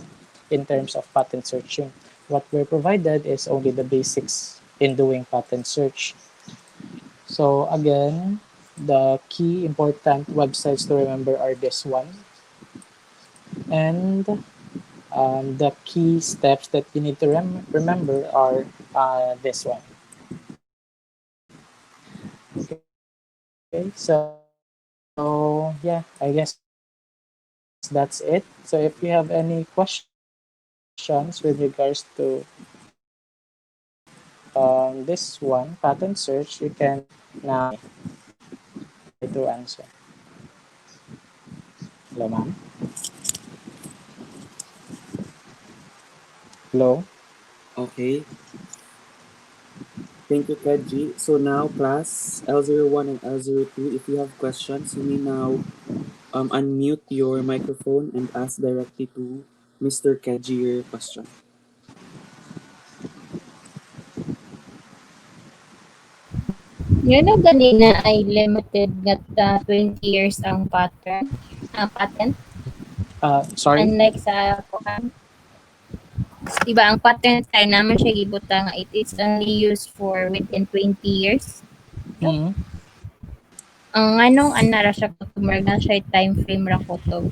in terms of patent searching. What we're provided is only the basics in doing patent search. So again, the key important websites to remember are this one, and the key steps that you need to remember are this one. Okay, so yeah, I guess that's it. So if you have any questions with regards to this one, patent search, you can now try to answer. Hello, ma'am. Hello. Okay. Thank you, Kedji. So now, class L01 and L02, if you have questions, you may now unmute your microphone and ask directly to Mr. Keji your question. You know ganina ay limited nga 20 years ang patent. Sorry? Unlike sa kuan, diba ang patent kay naman siya gibutang nga it is only used for within 20 years. Mm. Ang anong anara siya customer na siya time frame ra ko to.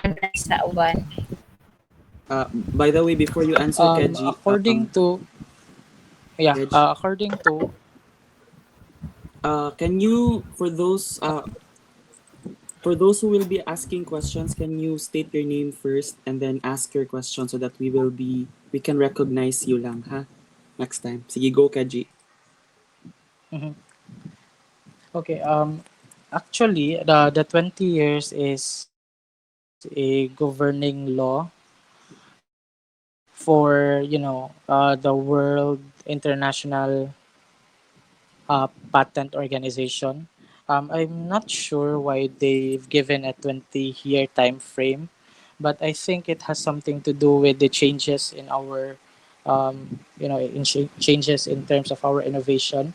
Unlike sa uban. By the way, before you answer, Keji, According to Kej, according to can you for those who will be asking questions, can you state your name first and then ask your question so that we can recognize you lang, ha? Next time. Sige, go, Keji. Mhm. Okay, actually the 20 years is a governing law for, the World International Patent Organization. I'm not sure why they've given a 20-year time frame, but I think it has something to do with the changes in our, changes in terms of our innovation.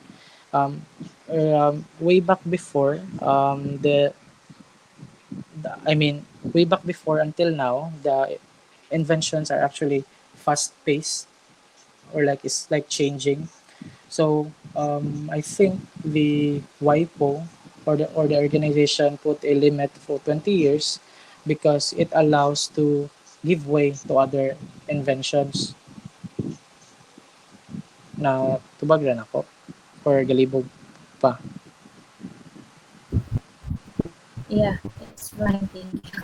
Way back before, I mean, way back before until now, the inventions are actually fast paced, or like it's like changing. So I think the WIPO, or the organization, put a limit for 20 years because it allows to give way to other inventions na tubag na ako or galibog pa. Yeah, it's fine. Thank you.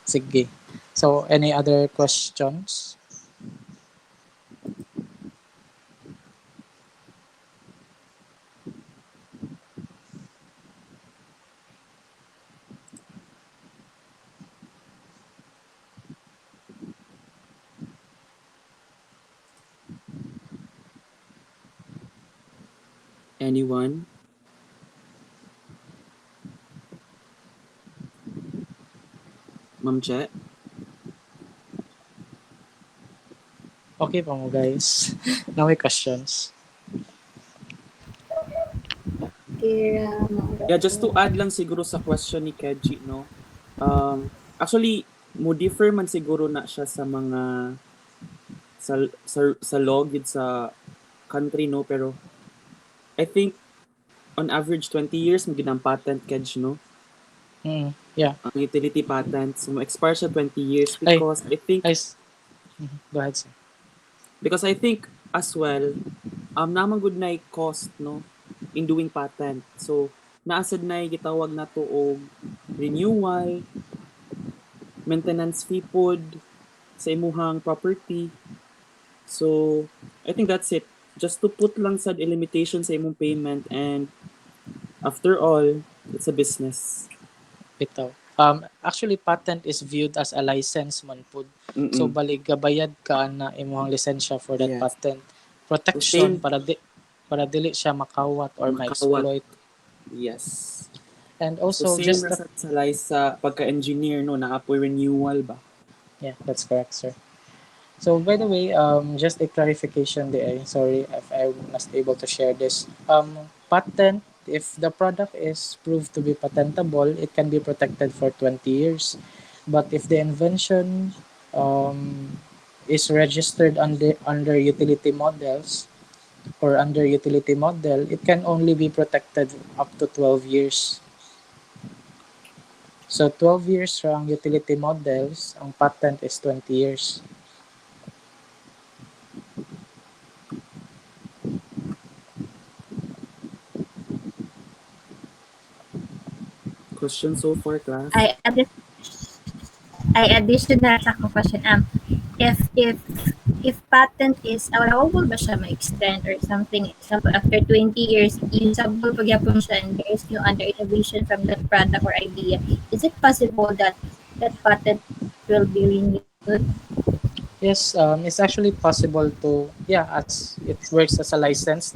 Sige. So any other questions? Anyone? Ma'am Che? Okay pa mo guys. Now may questions. Kira, Yeah, just to add lang siguro sa question ni Keji, no? Actually, mo differ man siguro na siya sa mga sa law gid sa country, no? Pero I think on average 20 years mo ginang patent, Keji, no? Yeah. Ang utility patent, so mo expire siya 20 years because I think Go ahead, sir. because I think as well naman gud na cost, no, in doing patent. So naasad na gitawag na to og renewal, maintenance fee pod sa imuhang property. So I think that's it. Just to put lang sad a limitation sa imong payment, and after all, it's a business. Bitaw. Actually, patent is viewed as a license man pud. Mm-mm. So balik gabayad ka na imong lisensya for that Yes. patent. Protection Same. para dili siya makawat or ma-exploit. Yes. And So also same just na sa pagka-engineer, no, naapoy renewal ba? yeah, that's correct, sir. So by the way, just a clarification there. Sorry if I was able to share this. Patent, if the product is proved to be patentable, it can be protected for 20 years. But if the invention is registered under utility models or under utility model, it can only be protected up to 12 years. So 12 years from utility models, ang patent is 20 years. Question so far, class? I additional sa akong question. If patent is allowable ba siya ma-extend or something, example after 20 years usable pagyapon siya and there is no other innovation from that product or idea, is it possible that that patent will be renewed? Yes, it's actually possible to, as it works as a license.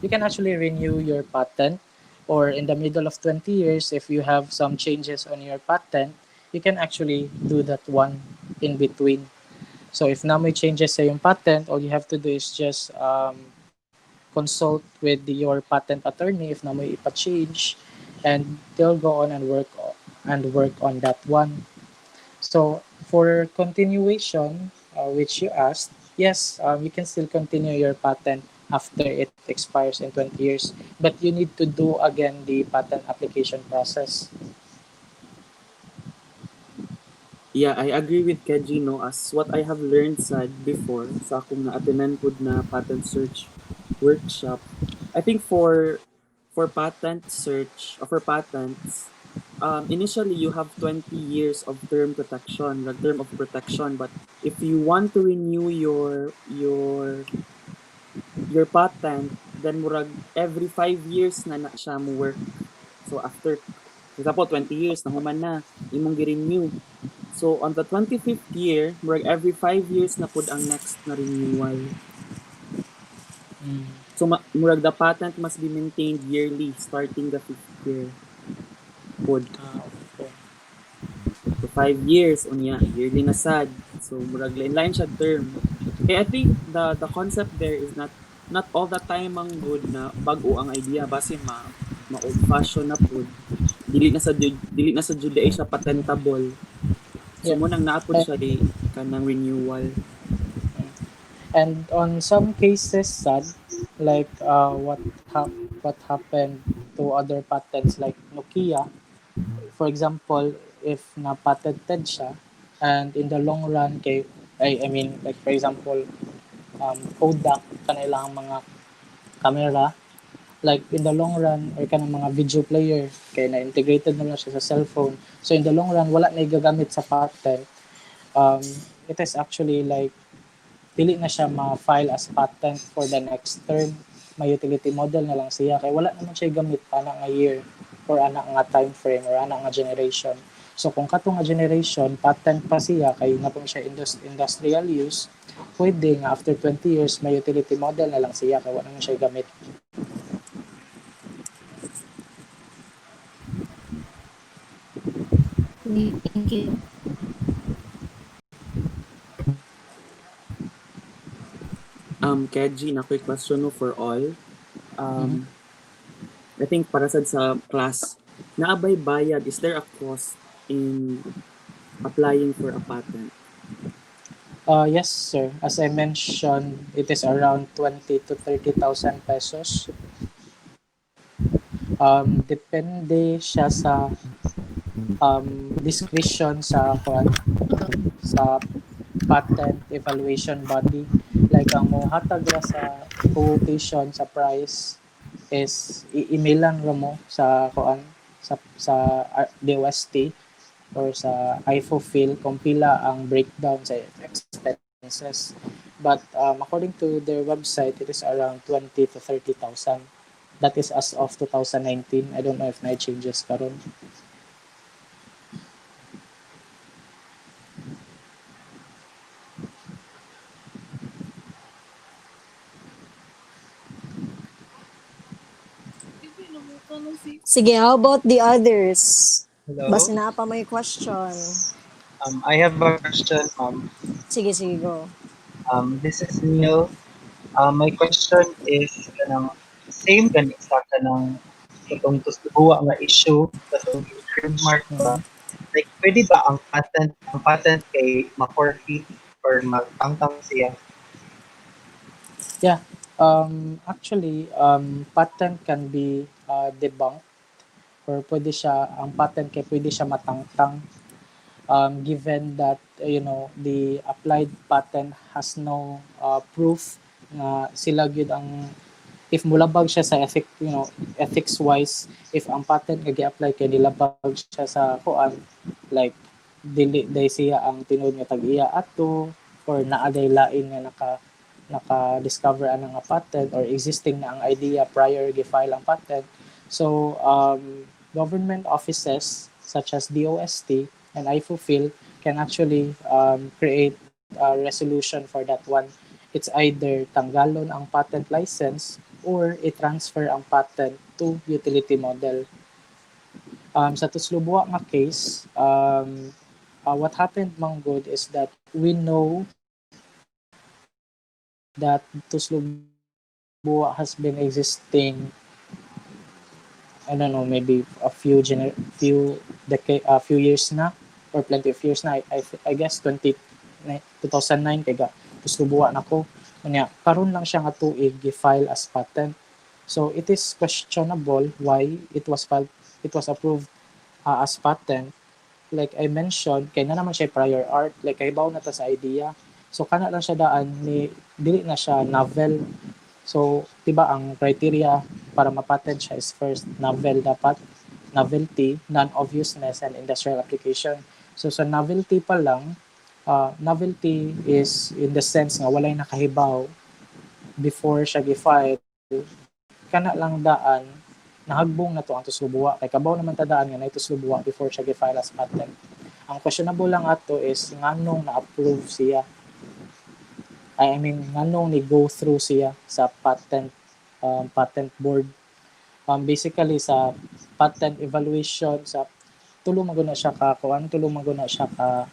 you can actually renew your patent, or in the middle of 20 years, if you have some changes on your patent, you can actually do that one in between. So if na may changes sa yung patent, all you have to do is just consult with your patent attorney if na may ipa-change, and they'll go on and work on that one. So for continuation, which you asked, yes, you can still continue your patent after it expires in 20 years, but you need to do again the patent application process. Yeah, I agree with Keji, no, as what I have learned sad before sa akong na-attenan pod na patent search workshop. I think for patent search or for patents, initially you have 20 years of term protection, the term of protection, but if you want to renew your patent, then murag every 5 years na siya mo work. So after, for example, 20 years na human na, imong gi-renew. So on the 25th year, murag every 5 years na pud ang next na renewal. Mm. So murag the patent must be maintained yearly starting the 5th year. Pud. Okay. So 5 years unya, yearly na sad. So murag lain-lain siya term. Kaya I think the concept there is not all the time ang good na bag-o ang idea base ma old fashion na pud. Dili na sa jud siya patentable. So Yeah. mo nang naapod siya di kanang renewal. And on some cases, sad, like what happened to other patents like Nokia, for example, if na-patented siya, and in the long run, I mean, like for example, Kodak, kanilang mga camera, like in the long run, or kanang mga video player, kaya na-integrated na lang siya sa cellphone. So in the long run, wala na igagamit sa patent. Um, it is actually like dili na siya ma-file as patent for the next term. May utility model na lang siya kay wala naman siya gamit pa na nga year or ana nga time frame or ana nga generation. So kung kato nga generation patent pa siya kay na po siya industrial use, pwede nga after 20 years may utility model na lang siya kay wala naman siya gamit. Thank you. Keji, na quick question no for all. Mhm. I think para sad sa class, naabay bayad, is there a cost in applying for a patent? Yes, sir. As I mentioned, it is around 20 to 30,000 pesos. Depende siya sa discretion sa patent evaluation body. Like ang mohatag ra sa quotation sa price is i-emailan ra mo sa DOST or sa IFOFIL kung pila ang breakdown sa expenses. But according to their website, it is around 20 to 30,000. That is as of 2019. I don't know if na changes karon. Sige, how about the others? Hello. Basta na pa may question. I have a question. Sige, sige, go. This is Neil. My question is kanang same gani sa kanang katong tusubuwa nga issue katong trademark ba? Like pwede ba ang patent kay ma-forfeit or magtangtang siya? Yeah. Actually, patent can be debunked or ang patent kay pwede siya matangtang given that the applied patent has no proof na sila gyud ang if mulabag siya sa ethics wise, if ang patent nga gi-apply kay nilabag siya sa kuan, like dili day siya ang tinud nga tag-iya ato or naa day lain nga naka-discover ana nga patent or existing na ang idea prior gi-file ang patent. So government offices such as DOST and IFOFIL can actually create a resolution for that one. It's either tanggalon ang patent license or i-transfer ang patent to utility model. Sa tuslubuwa nga case, what happened manggod is that we know that tuslubuwa has been existing, I don't know, maybe few years na or plenty of years na. I guess 2009 kay ga tuslubuwa nako. Unya karon lang siya nga tuig gi-file as patent. So it is questionable why it was approved as patent. Like I mentioned, kay na naman siya prior art, like kahibaw na ta sa idea. So kana lang siya daan ni dili na siya novel. So, 'di ba ang criteria para mapatent siya is first novel dapat, novelty, non-obviousness and industrial application. So sa novelty pa lang, novelty is in the sense nga walay nakahibaw before siya gi-file, kana lang daan nahagbong na to ang tuslubuwa kay kabaw naman ta daan nga nay tuslubuwa before siya gi-file as patent. Ang questionable lang ato is nganong na-approve siya. I mean nganong ni go through siya sa patent board. Basically sa patent evaluation sa tulong maguna siya ka kuan tulong maguna siya ka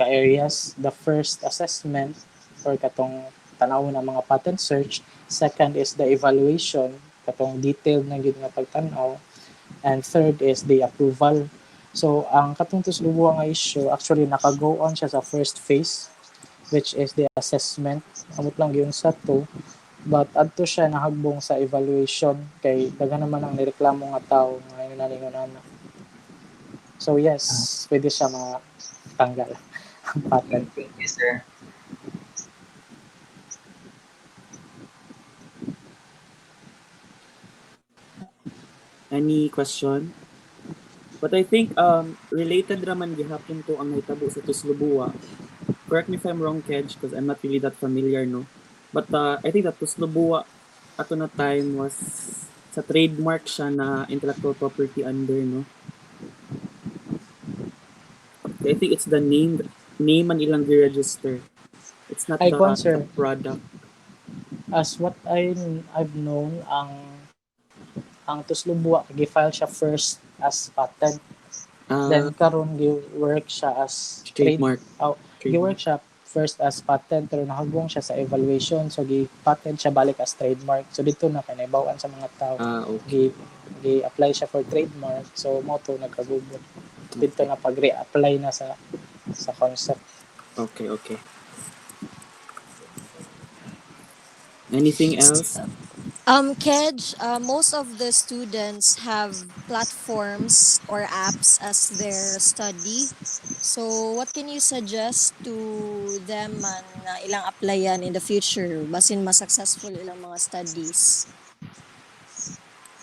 areas. The first assessment or katong tanaw na mga patent search, second is the evaluation katong detailed na gyud nga pagtan-aw, and third is the approval. So ang katong tuslubuha nga issue actually naka-go on siya sa first phase, which is the assessment. Amot lang yung sa to, but adto siya nahagbong sa evaluation kay daghan naman ang nireklamo nga tao nga inalingon na. So yes, pwede siya matanggal ang patent. Thank you, sir. Any question? But I think related raman gihapon to ang nahitabo sa tuslubuwa. Correct me if I'm wrong, Kedge, because I'm not really that familiar, no? But I think that tuslubuwa ato na time was sa trademark siya na intellectual property under, no? I think it's the name man ilang gi-register. It's not the product. As what I've known, ang tuslubuwa gi-file siya first as patent. Then karon gi-work siya as trademark. Gi-work siya first as patent pero nahagbong siya sa evaluation, so gi-patent siya balik as trademark. So dito na kanaybawaan sa mga tao. Okay. Gi-apply siya for trademark, so mo to nagkagubot. Dito na pag-re-apply na sa concept. Okay. Anything else? Kedge, most of the students have platforms or apps as their study. So, what can you suggest to them man na ilang applyan in the future basin mas successful ilang mga studies?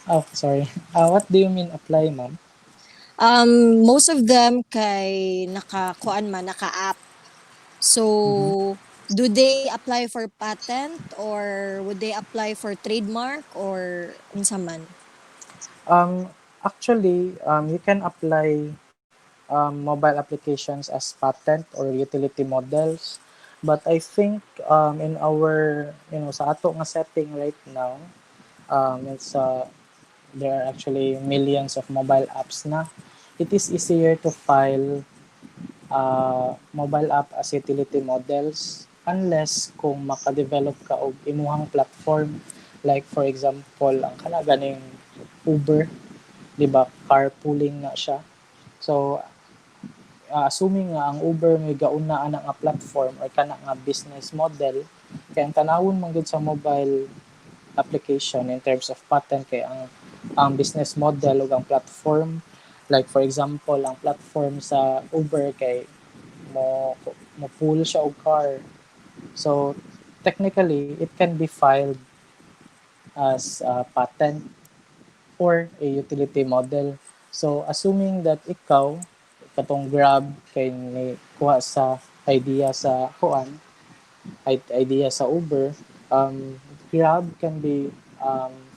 Oh, sorry. What do you mean apply, ma'am? Most of them kay naka-app. So, do they apply for patent or would they apply for trademark or unsa man? Actually, you can apply mobile applications as patent or utility models. But I think in our, sa ato nga setting right now, there are actually millions of mobile apps na. It is easier to file mobile app as utility models unless kung makadevelop ka og imuhang platform, like for example ang kana ganing Uber, di ba, carpooling na siya. So assuming nga ang Uber may gauna ana nga platform or kana nga business model, kay ang tanawon man gud sa mobile application in terms of patent kay ang business model ug ang platform, like for example ang platform sa Uber kay mo pool siya og car. So technically it can be filed as a patent or a utility model. So assuming that ikaw katong Grab kay ni kuha sa idea sa idea sa Uber, Grab can be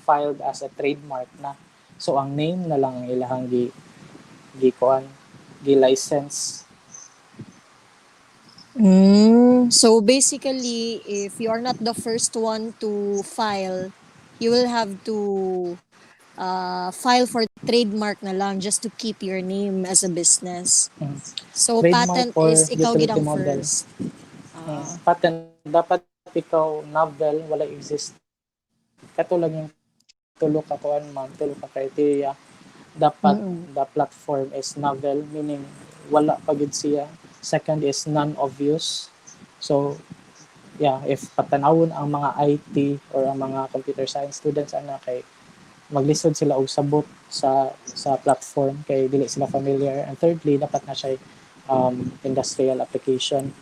filed as a trademark na. So ang name na lang ang ilahang gi-license. So basically, if you are not the first one to file, you will have to file for trademark na lang just to keep your name as a business. Mm. So Trademark patent or is ikaw utility gidang model. first. Ah. Patent, dapat ikaw novel, wala existing. Katulad yung tulo ka kuan man, tulo ka criteria. Dapat Mm. the platform is novel, meaning wala pa gid siya. Second is non-obvious. So, yeah, if patanawon ang mga IT or ang mga computer science students ana kay maglisod sila og sabot sa platform kay dili sila familiar. And thirdly, dapat na siya industrial application.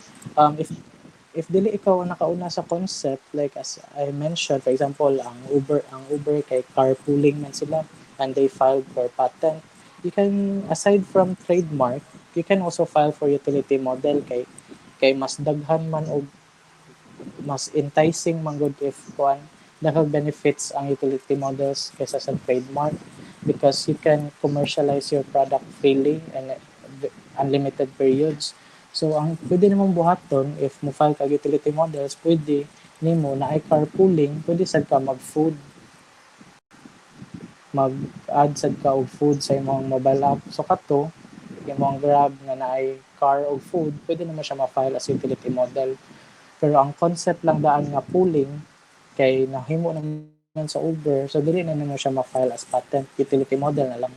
If dili ikaw ang nakauna sa concept, like as I mentioned, for example, ang Uber kay carpooling man sila and they filed for patent. You can, aside from trademark, you can also file for utility model kay mas daghan man og mas enticing man gud if kuan daghang benefits ang utility models kaysa sa trademark because you can commercialize your product freely and unlimited periods. So ang pwede namang buhaton if mo file kag utility models, pwede nimo na ay carpooling, pwede sad ka mag-add sad ka og food sa imong mobile app. So kato imong Grab nga naay car og food, pwede naman siya ma-file as utility model. Pero ang concept lang daan nga pooling kay nahimo naman sa Uber, so dili na nimo siya ma-file as patent, utility model na lang.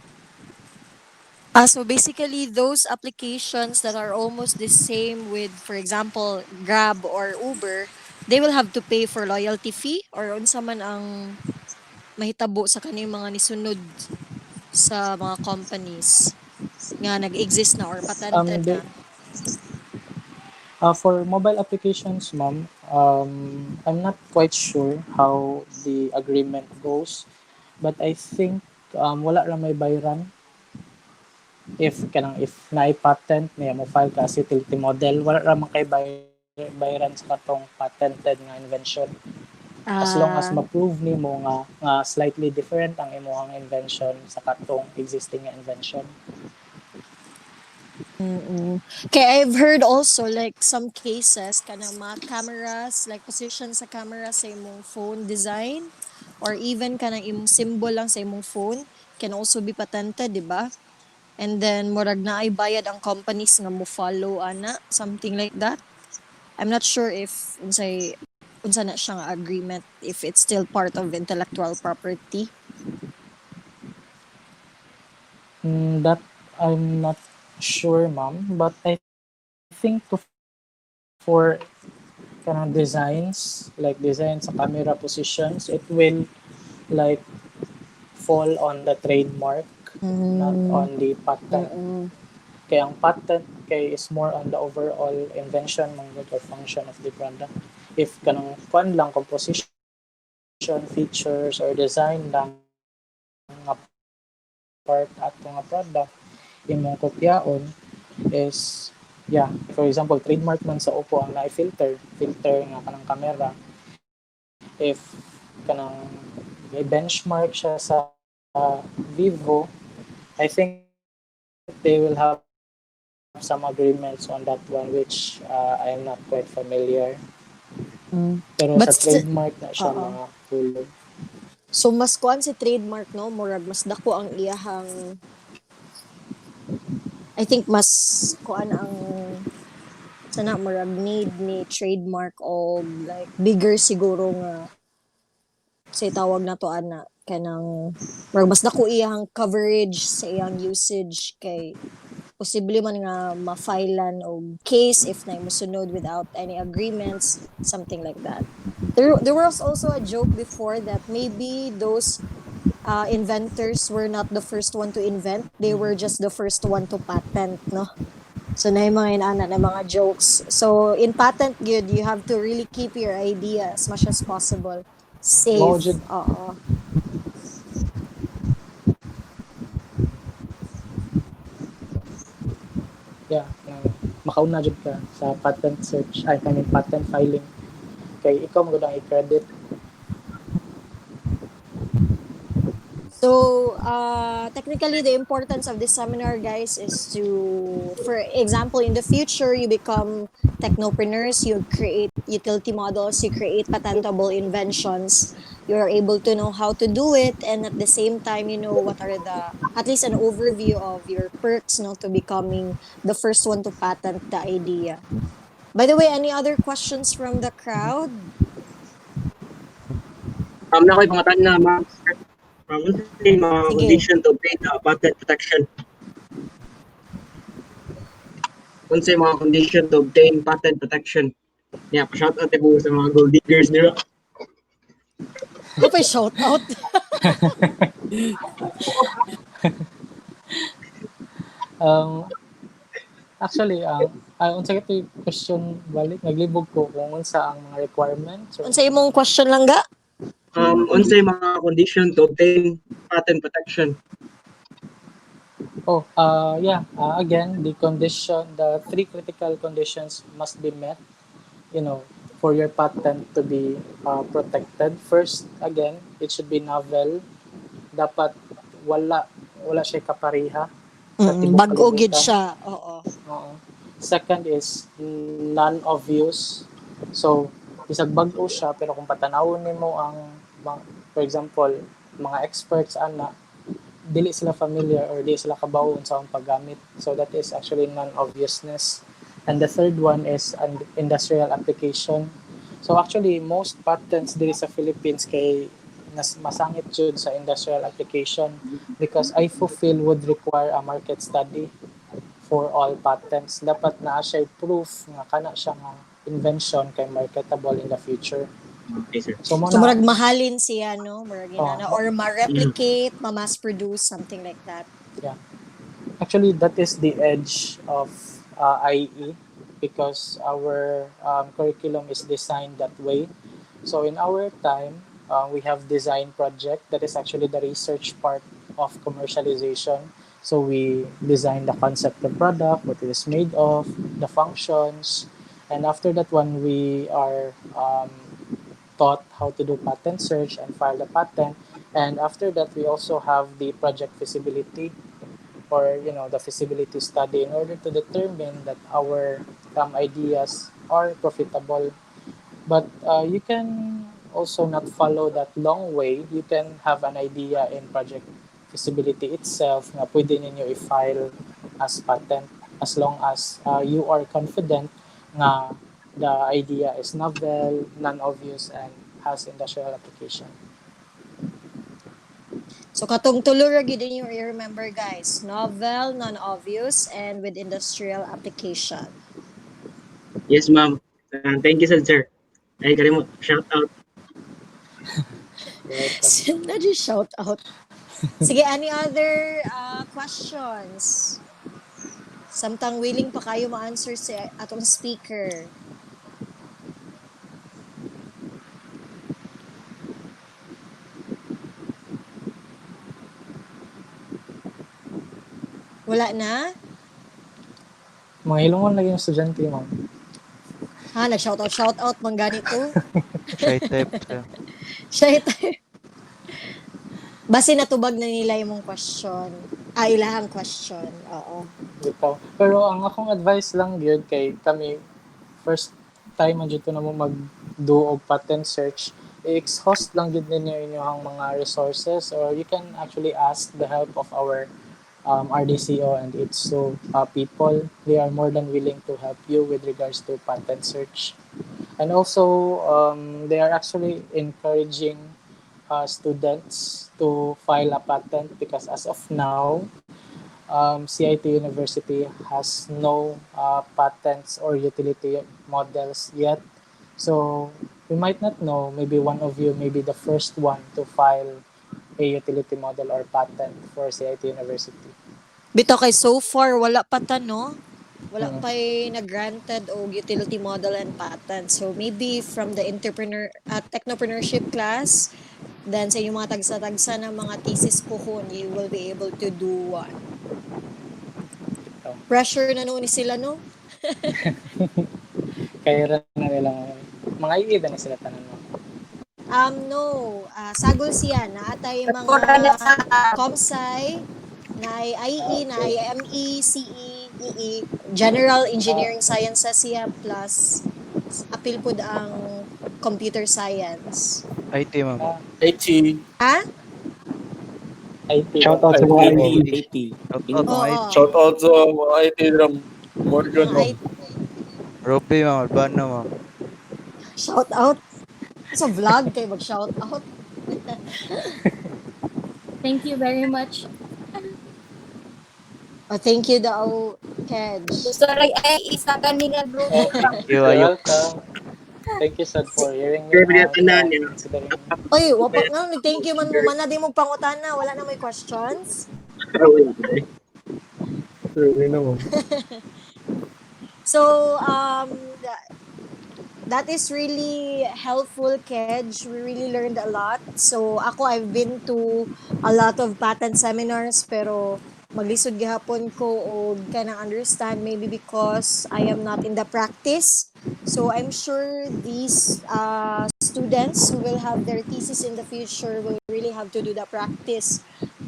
So basically, those applications that are almost the same with, for example, Grab or Uber, they will have to pay for loyalty fee or unsa man ang mahitabo sa kaning mga nisunod sa mga companies nga nag-exist na or patented They, na. for mobile applications, ma'am, I'm not quite sure how the agreement goes, but I think wala ra may bayran if naay patent niya mo file ka as utility model, wala ra man kay bayran sa katong patented nga invention. As long as Ah, ma-prove nimo nga slightly different ang imong invention sa katong existing nga invention. mm. Kaya I've heard also like some cases kanang mga cameras, like position sa camera sa imong phone design or even kanang imong symbol lang sa imong phone can also be patented, di ba? And then murag na ay bayad ang companies nga mo follow ana, something like that. I'm not sure if unsa na siyang agreement if it's still part of intellectual property. That I'm not sure, ma'am, but I think for kanang designs, like design sa camera positions, it will like fall on the trademark, not Mm, on the patent. mm, Kaya ang patent kay is more on the overall invention mangod or function of the product. If kanang kwan lang composition, features or design lang nga part ato nga product imong kopyaon is yeah, for example trademark man sa Oppo ang naay filter nga kanang camera. If kanang benchmark siya sa Vivo, I think they will have some agreements on that one which I am not quite familiar. Pero sa mm. trademark But na siya oo. mahulog. So mas kuan si trademark no, murag mas dako ang iyahang I think mas kuan ang sana murag need ni trademark og like bigger siguro nga say tawag na to ana kanang murag mas dako iyang coverage sa iyang usage kay posible man nga ma-filean og case if na mosunod without any agreements, something like that. There was also a joke before that maybe those inventors were not the first one to invent, they were just the first one to patent, no? So na yung mga inana na mga jokes. So in patent good, you have to really keep your idea as much as possible Mao jud safe. Oo. yeah, makauna jud ka sa patent search ay kaning patent filing kay ikaw mo gud ang i-credit. So, technically, the importance of this seminar, guys, is to, for example, in the future, you become technopreneurs, you create utility models, you create patentable inventions. you're able to know how to do it, and at the same time you know what are the at least an overview of your perks, no, to becoming the first one to patent the idea. By the way, any other questions from the crowd? Na ko'y mga tanan na, ma'am, sir. Unsay mga condition Sige. to obtain patent protection? Unsay mga condition to obtain patent protection? Yeah, pa-shout out po sa mga gold diggers nila. Mo pa shout out. Um, actually, unsa kay question balik naglibog ko kung unsa ang mga requirements or Unsa imong question lang ga? Unsay mga condition to obtain patent protection? again, the three critical conditions must be met, you know, for your patent to be protected. First, again, it should be novel. Dapat wala wala siya kapariha sa tibok Bag-o gid kalibutan. siya. Oo. Oo. Second is non-obvious. So, bisag bag-o siya, pero kung patanawon nimo for example, mga experts ana, dili sila familiar or dili sila kabawon sa ang paggamit. So, that is actually non-obviousness. And the third one is an industrial application. So, actually, most patents dili sa Philippines kay masangit jud sa industrial application because I fulfill would require a market study for all patents. Dapat na siya proof nga kana siya nga invention kay marketable in the future. Okay, sir. So mo So na murag mahalin siya, no? Murag oh, inana or ma-replicate, ma-mass produce, something like that. yeah. Actually, that is the edge of IE because our curriculum is designed that way. So in our time, we have design project that is actually the research part of commercialization. So we design the concept of product, what it is made of, the functions, and after that one we are taught how to do patent search and file the patent. And after that, we also have the project feasibility or the feasibility study in order to determine that our ideas are profitable. But you can also not follow that long way. You can have an idea in project feasibility itself na pwede ninyo i-file as patent as long as you are confident na the idea is novel, non-obvious, and has industrial application. So katong tulo ra gid ninyo i-remember guys. Novel, non-obvious, and with industrial application. Yes, ma'am. Thank you, sir. Ay, kalimot. Shout out. Welcome. Na just shout out. Sige, any other questions? Samtang willing pa kayo ma-answer si atong speaker. Wala na? Mga ilungon lagi yung estudyante, ma'am. Ha, shout out mang ganito. Shy type siya. Siya tayo. Base natubag na nila yung question. Ilahang question. Oo. Bitaw. Pero ang akong advice lang yun kay kami, first time man dito na mo mag-do og patent search, i-exhaust lang yun ninyo inyong mga resources or you can actually ask the help of our RDCO and ITSO people. They are more than willing to help you with regards to patent search. And also, they are actually encouraging students to file a patent because as of now, CIT University has no patents or utility models yet. So we might not know, maybe one of you may be the first one to file a utility model or patent for CIT University. Bitaw kay so far wala pa ta no? Wala Mm. pa na-granted o utility model and patent. So maybe from the technopreneurship class, then sa inyong mga tagsa-tagsa ng mga thesis pohon, you will be able to do one. Oh. Pressure na noon sila no? Kaya na nilang mga iiba na sila tanan mo. No. Sagol siya na atay mga ComSci, na IE, na IME, CE, EE, General Engineering Sciences siya plus apil pud ang computer science. IT, ma'am. Ah, IT. Ha? IT Shout ba? out sa mga IT, IT. Oh, IT. shout out Init. mga Oo. IT. Shout out sa mga IT na Morgan, Mga ma'am. Ruby, ma'am. Albano, ma'am. shout out sa vlog kay mag shout out. Thank you very much. Oh, thank you daw, Kedge. Sorry ay isa kanina grupo pa. Thank you, You're Ayok. welcome. Thank you, Sad, for hearing me Kaya out pinatanan and niya. considering me. Oy, wapa nga thank you man mo man na di mo pangutana, wala na may questions. Wala pa eh. Sorry na, ma'am. So, that is really helpful, Kedge. We really learned a lot. So, ako, I've been to a lot of patent seminars, pero maglisod gihapon ko og kanang understand maybe because I am not in the practice. So, I'm sure these students who will have their thesis in the future will really have to do the practice.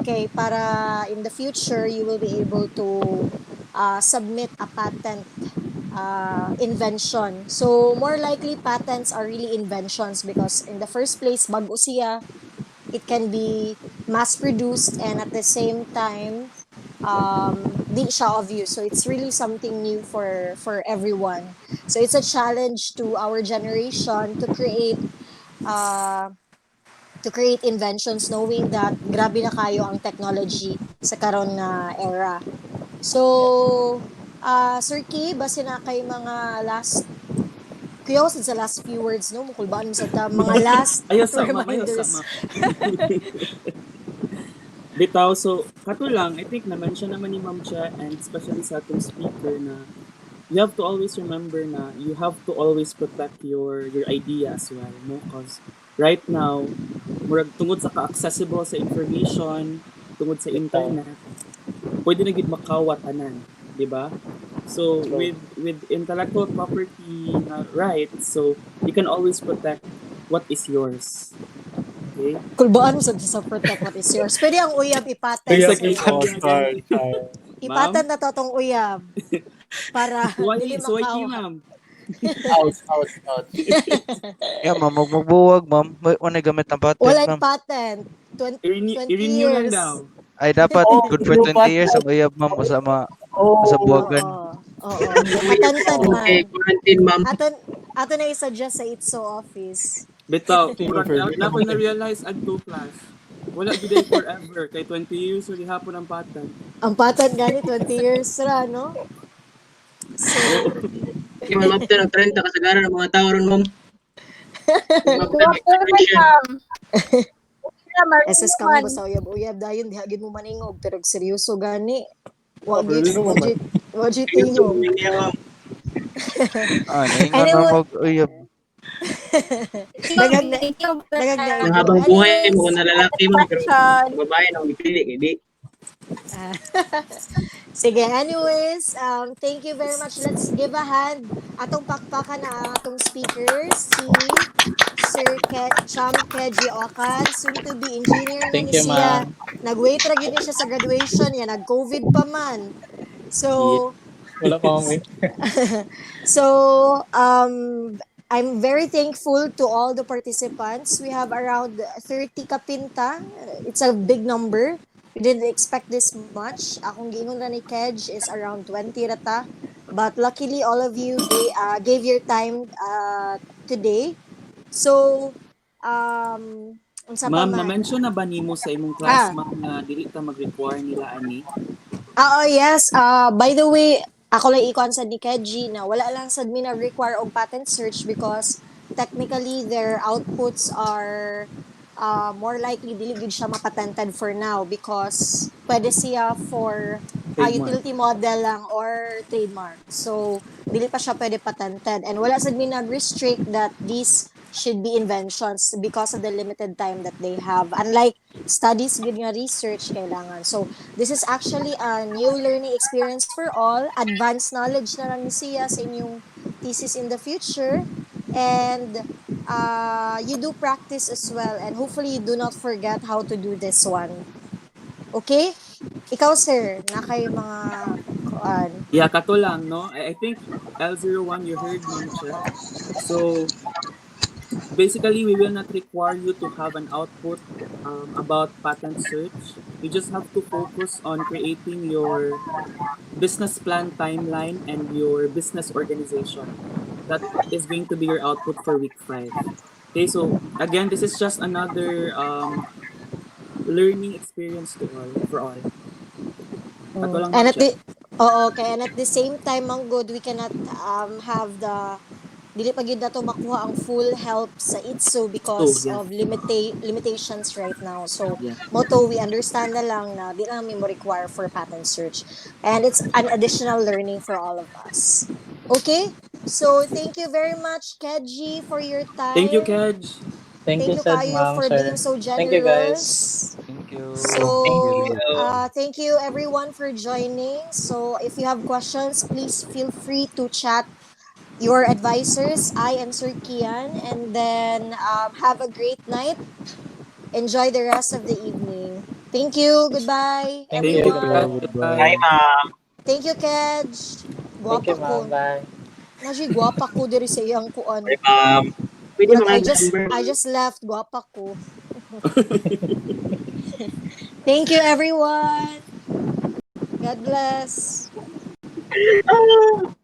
Okay, para in the future, you will be able to submit a patent invention. So more likely patents are really inventions because in the first place bago siya, it can be mass produced and at the same time di siya obvious. So it's really something new for everyone. So it's a challenge to our generation uh, to create inventions knowing that grabe na kayo ang technology sa karon nga era. So, Sir Key, base na kay mga last kuya ko sa last few words no mukulbaan mo sa ta mga last Ayos sa ma'am, ayos sa reminders. ma'am. Bitaw, so kato lang, I think na-mention naman ni Ma'am Cha and especially sa atong speaker na you have to always remember na you have to always protect your idea as well, no? Because right now, murag tungod sa ka-accessible sa information, tungod sa Bitaw. internet, pwede na gid makawat anan, di ba? So True. with intellectual property rights, so you can always protect what is yours. Okay? Kulbaan mo sa protect what is yours. Pwede ang uyab ipatent Kaya, Bisag sir. oh, iyan. sorry, sorry. Ma'am, Ipatent na to tong uyab para dili suway ki makawat. ma'am. Ouch, ouch, ouch. Yeah, ma'am. Magbuwag, ma'am. May gamit ng patent, Walang ma'am. patent. 20, I-renew, 20 i-renew lang years. daw. Ay, dapat Oh, good for new 20 years patent. ang uyab, ma'am. Sa Oh, Oo. buwagan. Oo. Uy, Patented okay, man. quarantine, ma'am. Ato na i-suggest sa ITSO office. Bitaw, sino murag for na ko na-realize adto class. Wala giday forever kay 20 years uli hapon ang patent. Ang patent gani 20 years ra, no? Oo. So, Yung ma'am, after ng 30 kasagaran ng mga tao ron, ma'am. Yung after ng Water man expiration. ma'am. Wala SS marino ka mo man. basta uyab-uyab dayon diha gid mo maningog pero seryoso gani. Ah, pwede naman, man. Wag you Seryoso, tingog. niya, ma'am. Naingon na Anyway, mag-uyab. dagag na Thank you dagag na Nang info. habang buhay mo Anyways, kung na lalaki, ma'am, pero satisfaction. sa babae na ipili, hindi. ah, sige, anyways, thank you very much. Let's give a hand atong pakpakan na ang atong speaker si Sir Cham Keji Okan, soon to be engineer na Thank ni you, siya. ma'am. Nag-wait ra gid ni siya sa graduation ya, nag-COVID pa man. Yeah. So, Wala pa ma'am. so I'm very thankful to all the participants. We have around 30 kapinta. It's a big number. We didn't expect this much. Akong giingon ra ni Kedge is around 20 rata. But luckily, all of you gave your time today. So, unsa pa Ma'am, man? na-mention na ba nimo sa imong class Ah, ma'am nga dili ta mag-require nila ani? Oo, yes. By the way, ako lang ikon sa ni Keji na wala lang sad mi na require og patent search because technically their outputs are more likely dili gid siya mapatented for now because pwede siya for Trademark. utility model lang or trademark. So, dili pa siya pwede patented. And wala sad mi nag-restrict that these should be inventions because of the limited time that they have. Unlike studies, gid nga research kailangan. So, this is actually a new learning experience for all. Advanced knowledge na lang ni siya sa inyong thesis in the future. And you do practice as well. And hopefully you do not forget how to do this one. Okay? Ikaw, sir, na kay mga kuan. Yeah, kato lang, no? I think L01 you heard ma'am siya. So basically, we will not require you to have an output about patent search. You just have to focus on creating your business plan timeline and your business organization. That is going to be your output for week 5. Okay, so again, this is just another learning experience to all, for all. At walang And at ma-check. the okay, and at the same time, ang good, we cannot have the dili pa gyud nato makuha ang full help sa ITSO So, because yeah. of limitations right now. So Yeah. moto we understand na lang na di lang mo require for patent search, and it's an additional learning for all of us. Okay, so thank you very much, Keji, for your Thank you, time. Kedge. Thank Thank you, you, said Kayo, ma'am, for being sir. so Thank you, guys. generous. Thank you. Thank Thank you So, rin. you. thank you everyone for joining. So, if you have questions, please feel free to chat your advisors, I and Sir Kian, and then have a great night. Enjoy the rest of the evening. Thank you. Goodbye, Thank Thank you. you, Thank Kedge. Goodbye. everyone. you. Bye, Goodbye. Goodbye. ma'am. Thank you, Kedge. Thank you, Guwapa ma'am. ko. Bye. Naji guwapa ko diri sa iyang Bye, kuan. ma'am. Pwede But mga number. I just left guwapa ko. Thank you, everyone. God bless. Ah!